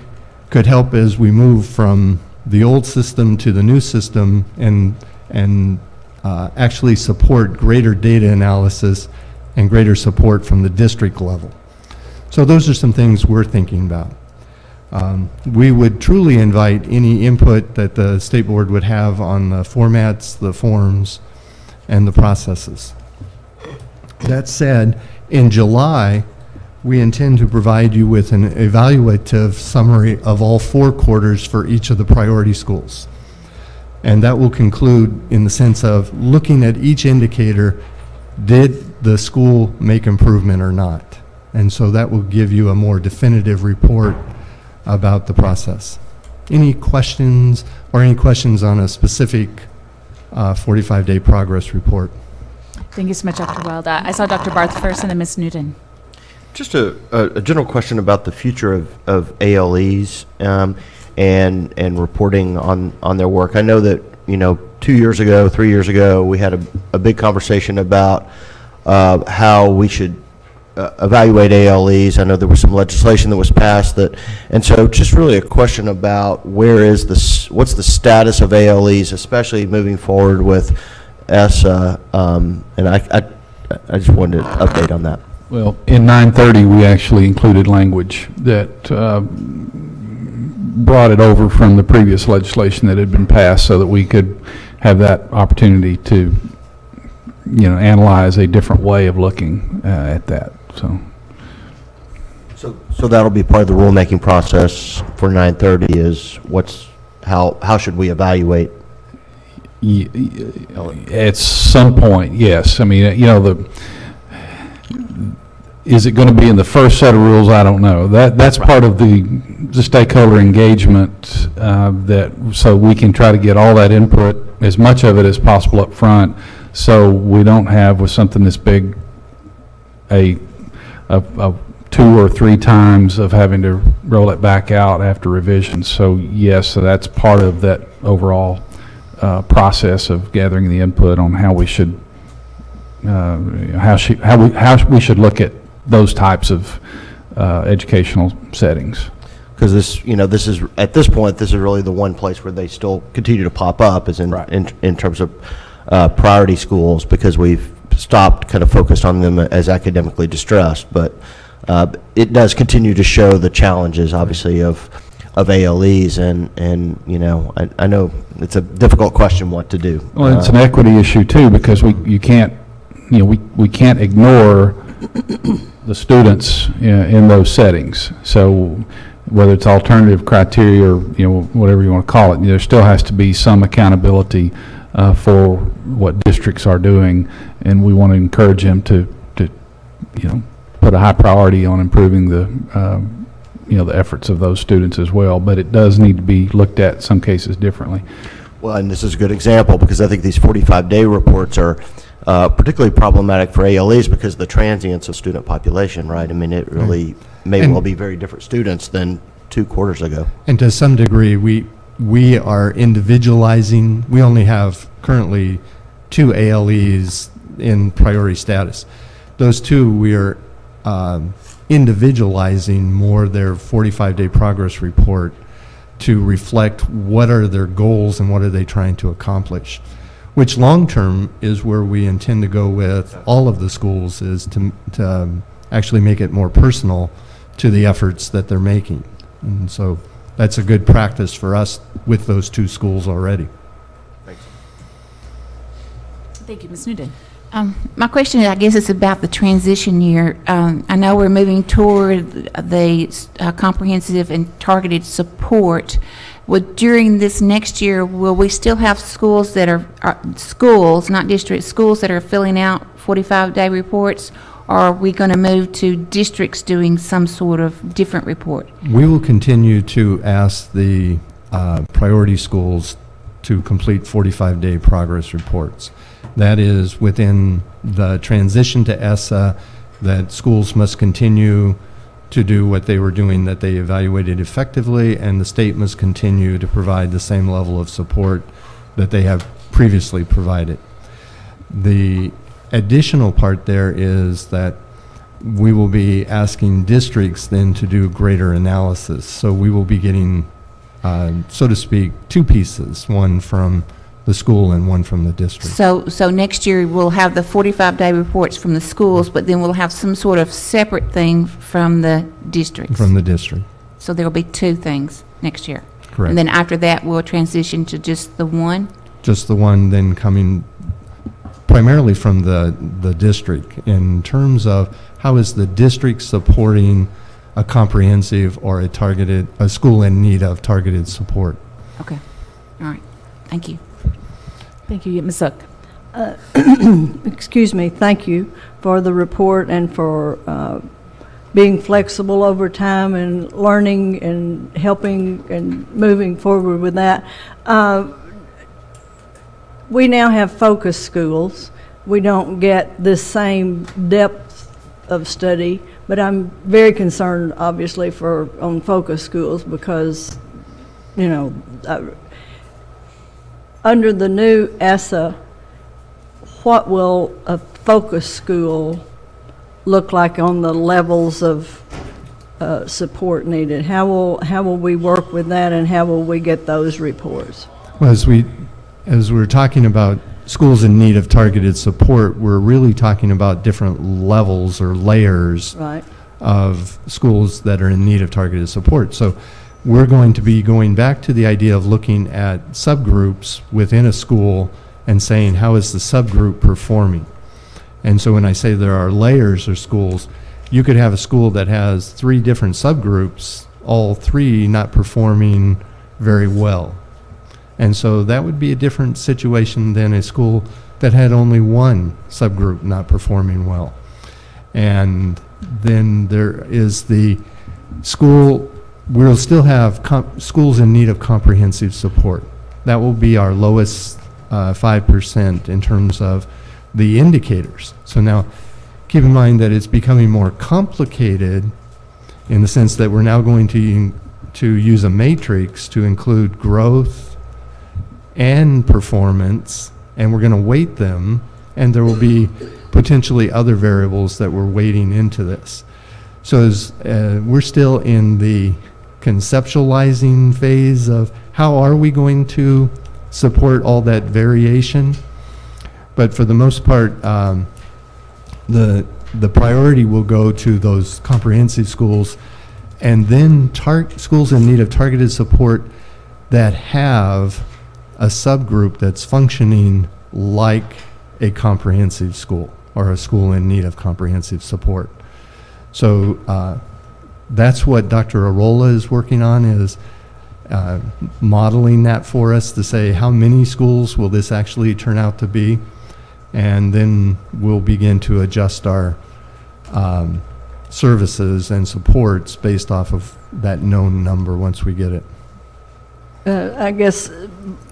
could help as we move from the old system to the new system and actually support greater data analysis and greater support from the district level. So those are some things we're thinking about. We would truly invite any input that the state board would have on the formats, the forms, and the processes. That said, in July, we intend to provide you with an evaluative summary of all 4 quarters for each of the priority schools. And that will conclude in the sense of looking at each indicator, did the school make improvement or not? And so that will give you a more definitive report about the process. Any questions or any questions on a specific 45-day progress report? Thank you so much, Dr. Wild. I saw Dr. Barth first and then Ms. Newton. Just a general question about the future of ALEs and reporting on their work. I know that, 2 years ago, 3 years ago, we had a big conversation about how we should evaluate ALEs. I know there was some legislation that was passed and so just really a question about what's the status of ALEs, especially moving forward with ESSA, and I just wanted to update on that. Well, in 930, we actually included language that brought it over from the previous legislation that had been passed so that we could have that opportunity to, analyze a different way of looking at that. So that'll be part of the rulemaking process for 930 is how should we evaluate? At some point, yes. I mean, is it going to be in the first set of rules? I don't know. That's part of the stakeholder engagement so we can try to get all that input, as much of it as possible up front, so we don't have with something this big a 2 or 3 times of having to roll it back out after revisions. So yes, so that's part of that overall process of gathering the input on how we should, how we should look at those types of educational settings. Because this, this is, at this point, this is really the one place where they still continue to pop up, is in, Right. in terms of priority schools, because we've stopped kind of focused on them as academically distressed. But it does continue to show the challenges, obviously, of ALEs, and I know it's a difficult question what to do. Well, it's an equity issue too, because we can't ignore the students in those settings. So whether it's alternative criteria or, whatever you want to call it, there still has to be some accountability for what districts are doing, and we want to encourage them to put a high priority on improving the efforts of those students as well. But it does need to be looked at in some cases differently. Well, and this is a good example, because I think these 45-day reports are particularly problematic for ALEs because of the transience of student population, right? I mean, it really may well be very different students than 2 quarters ago. And to some degree, we are individualizing. We only have currently 2 ALEs in priority status. Those 2, we are individualizing more their 45-day progress report to reflect what are their goals and what are they trying to accomplish, which long-term is where we intend to go with all of the schools, is to actually make it more personal to the efforts that they're making. And so that's a good practice for us with those 2 schools already. Thank you, Ms. Newton. My question, I guess, is about the transition year. I know we're moving toward the comprehensive and targeted support. During this next year, will we still have schools that are schools, not districts, schools that are filling out 45-day reports, or are we going to move to districts doing some sort of different report? We will continue to ask the priority schools to complete 45-day progress reports. That is within the transition to ESSA, that schools must continue to do what they were doing, that they evaluated effectively, and the state must continue to provide the same level of support that they have previously provided. The additional part there is that we will be asking districts then to do greater analysis. So we will be getting, so to speak, 2 pieces, one from the school and one from the district. So next year, we'll have the 45-day reports from the schools, but then we'll have some sort of separate thing from the districts. From the district, So there will be 2 things next year. correct. And then after that, we'll transition to just the one? Just the one then coming primarily from the district, in terms of how is the district supporting a comprehensive or a school in need of targeted support. Okay. All right. Thank you. Thank you, Ms. Zook. Excuse me, thank you for the report and for being flexible over time and learning and helping and moving forward with that. We now have focus schools. We don't get this same depth of study, but I'm very concerned, obviously, on focus schools because, under the new ESSA, what will a focus school look like on the levels of support needed? How will we work with that, and how will we get those reports? Well, as we're talking about schools in need of targeted support, we're really talking about different levels or layers Right. of schools that are in need of targeted support. So we're going to be going back to the idea of looking at subgroups within a school and saying, how is the subgroup performing? And so when I say there are layers of schools, you could have a school that has 3 different subgroups, all 3 not performing very well. And so that would be a different situation than a school that had only 1 subgroup not performing well. And then there is the school, we'll still have schools in need of comprehensive support. That will be our lowest 5% in terms of the indicators. So now, keep in mind that it's becoming more complicated in the sense that we're now going to use a matrix to include growth and performance, and we're going to weight them, and there will be potentially other variables that we're weighting into this. So we're still in the conceptualizing phase of how are we going to support all that variation. But for the most part, the priority will go to those comprehensive schools, and then schools in need of targeted support that have a subgroup that's functioning like a comprehensive school or a school in need of comprehensive support. So that's what Dr. Arola is working on, is modeling that for us to say how many schools will this actually turn out to be, and then we'll begin to adjust our services and supports based off of that known number once we get it. I guess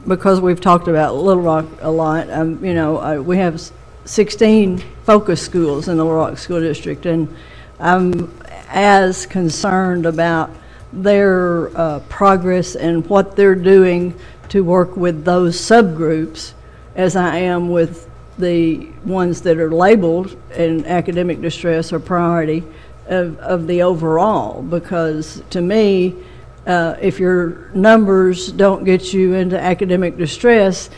because we've talked about Little Rock a lot, we have 16 focus schools in the Little Rock School District, and I'm as concerned about their progress and what they're doing to work with those subgroups as I am with the ones that are labeled in academic distress or priority of the overall, because to me, if your numbers don't get you into academic distress,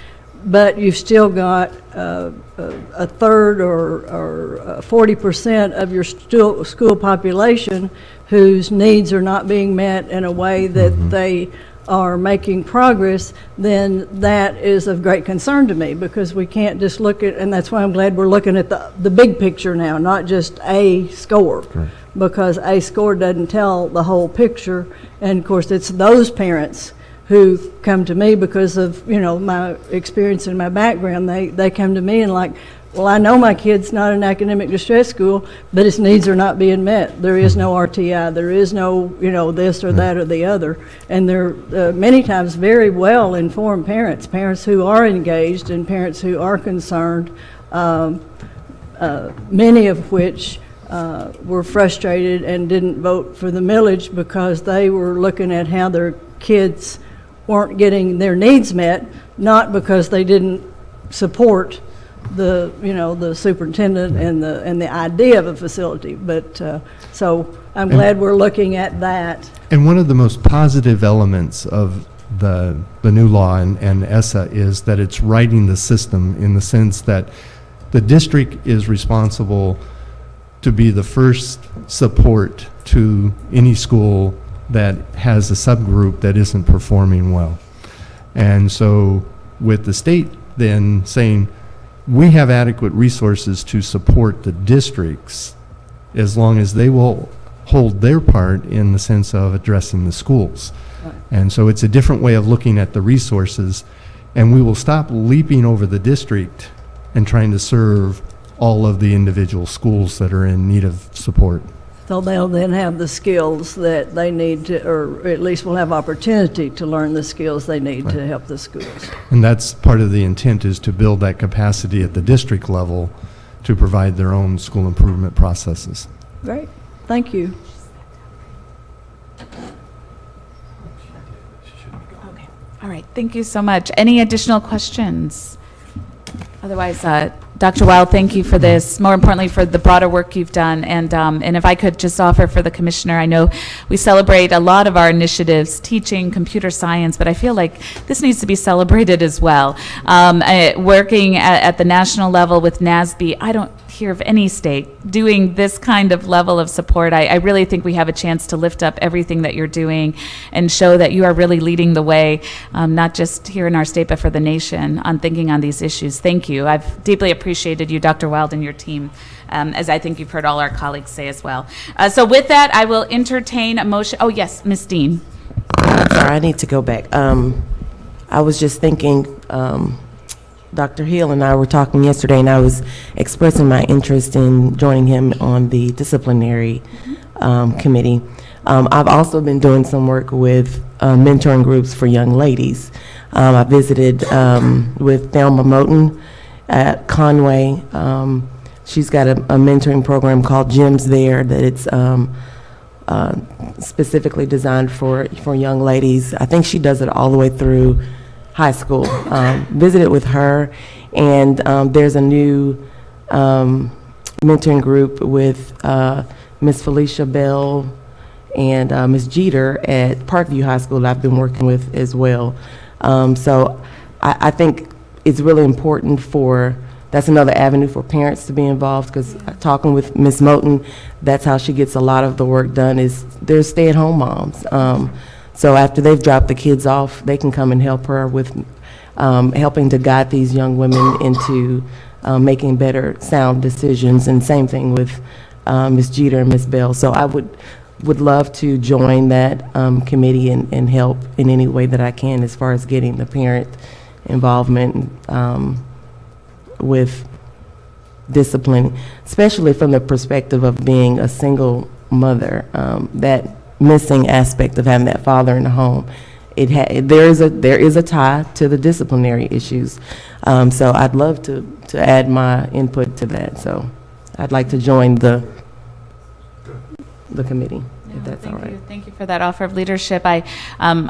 but you've still got a third or 40% of your school population whose needs are not being met in a way that they are making progress, then that is of great concern to me, because we can't just look at, and that's why I'm glad we're looking at the big picture now, not just a score. Correct. Because a score doesn't tell the whole picture, and of course it's those parents who come to me because of my experience and my background. They come to me and like, well, I know my kid's not in academic distress school, but his needs are not being met. There is no RTI. There is no this or that or the other. And they're many times very well informed parents who are engaged and parents who are concerned, many of which were frustrated and didn't vote for the millage because they were looking at how their kids weren't getting their needs met, not because they didn't support the superintendent and the idea of a facility. But so I'm glad we're looking at that. And one of the most positive elements of the new law and ESSA is that it's writing the system in the sense that the district is responsible to be the first support to any school that has a subgroup that isn't performing well. And so with the state then saying, we have adequate resources to support the districts as long as they will hold their part in the sense of addressing the schools. Right. And so it's a different way of looking at the resources, and we will stop leaping over the district and trying to serve all of the individual schools that are in need of support. So they'll then have the skills that they need to, or at least will have opportunity to learn the skills they need to help the schools. And that's part of the intent, is to build that capacity at the district level to provide their own school improvement processes. Great, thank you. Okay. All right, thank you so much. Any additional questions? Otherwise, Dr. Wild, thank you for this, more importantly for the broader work you've done. And if I could just offer for the commissioner, I know we celebrate a lot of our initiatives, teaching, computer science, but I feel like this needs to be celebrated as well. Working at the national level with NASB, I don't hear of any state doing this kind of level of support. I really think we have a chance to lift up everything that you're doing and show that you are really leading the way, not just here in our state, but for the nation on thinking on these issues. Thank you. I've deeply appreciated you, Dr. Wild, and your team, as I think you've heard all our colleagues say as well. So with that, I will entertain a motion. Oh, yes, Ms. Dean. Sorry, I need to go back. I was just thinking, Dr. Hill and I were talking yesterday, and I was expressing my interest in joining him on the disciplinary committee. I've also been doing some work with mentoring groups for young ladies. I visited with Thelma Moten at Conway. She's got a mentoring program called Gems there that it's specifically designed for young ladies. I think she does it all the way through High School. Visited with her, and there's a new mentoring group with Miss Felicia Bell and Ms. Jeter at Parkview High School that I've been working with as well. So I think it's really important that's another avenue for parents to be involved, because talking with Ms. Moten, that's how she gets a lot of the work done, is they're stay-at-home moms. So after they've dropped the kids off, they can come and help her with helping to guide these young women into making better, sound decisions, and same thing with Ms. Jeter and Ms. Bell. So I would love to join that committee and help in any way that I can as far as getting the parent involvement with discipline, especially from the perspective of being a single mother. That missing aspect of having that father in the home, there is a tie to the disciplinary issues. So I'd love to add my input to that. So I'd like to join the committee, if that's all right. Thank you for that offer of leadership. I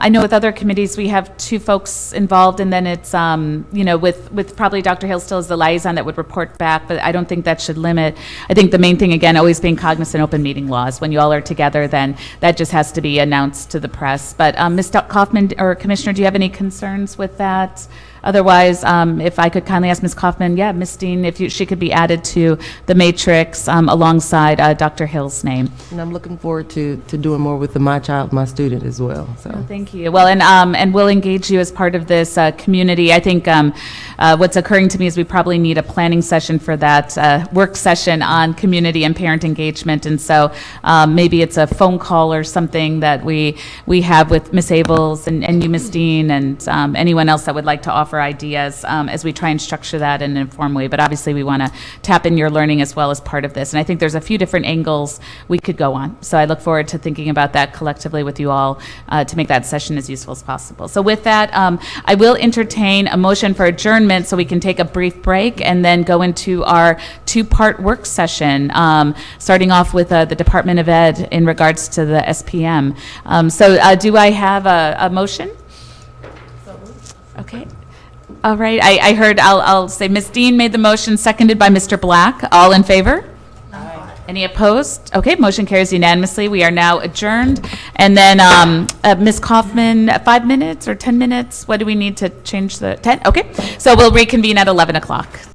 know with other committees, we have 2 folks involved, and then it's, with probably Dr. Hill still as the liaison that would report back, but I don't think that should limit. I think the main thing, again, always being cognizant of open meeting laws. When you all are together, then that just has to be announced to the press. But Ms. Kaufman, or Commissioner, do you have any concerns with that? Otherwise, if I could kindly ask Ms. Kaufman, Ms. Dean, if she could be added to the matrix alongside Dr. Hill's name. And I'm looking forward to doing more with My Child, My Student as well. So Thank you. Well, and we'll engage you as part of this community. I think what's occurring to me is we probably need a planning session for that work session on community and parent engagement. And so maybe it's a phone call or something that we have with Ms. Abels and you, Ms. Dean, and anyone else that would like to offer ideas as we try and structure that in an informed way. But obviously, we want to tap in your learning as well as part of this. And I think there's a few different angles we could go on. So I look forward to thinking about that collectively with you all to make that session as useful as possible. So with that, I will entertain a motion for adjournment so we can take a brief break and then go into our 2-part work session, starting off with the Department of Ed in regards to the SPM. So do I have a motion? Okay. All right. I heard, I'll say Ms. Dean made the motion, seconded by Mr. Black. All in favor? Aye. Any opposed? Okay, motion carries unanimously. We are now adjourned. And then Ms. Kaufman, 5 minutes or 10 minutes? What do we need to change the 10? Okay. So we'll reconvene at 11 o'clock.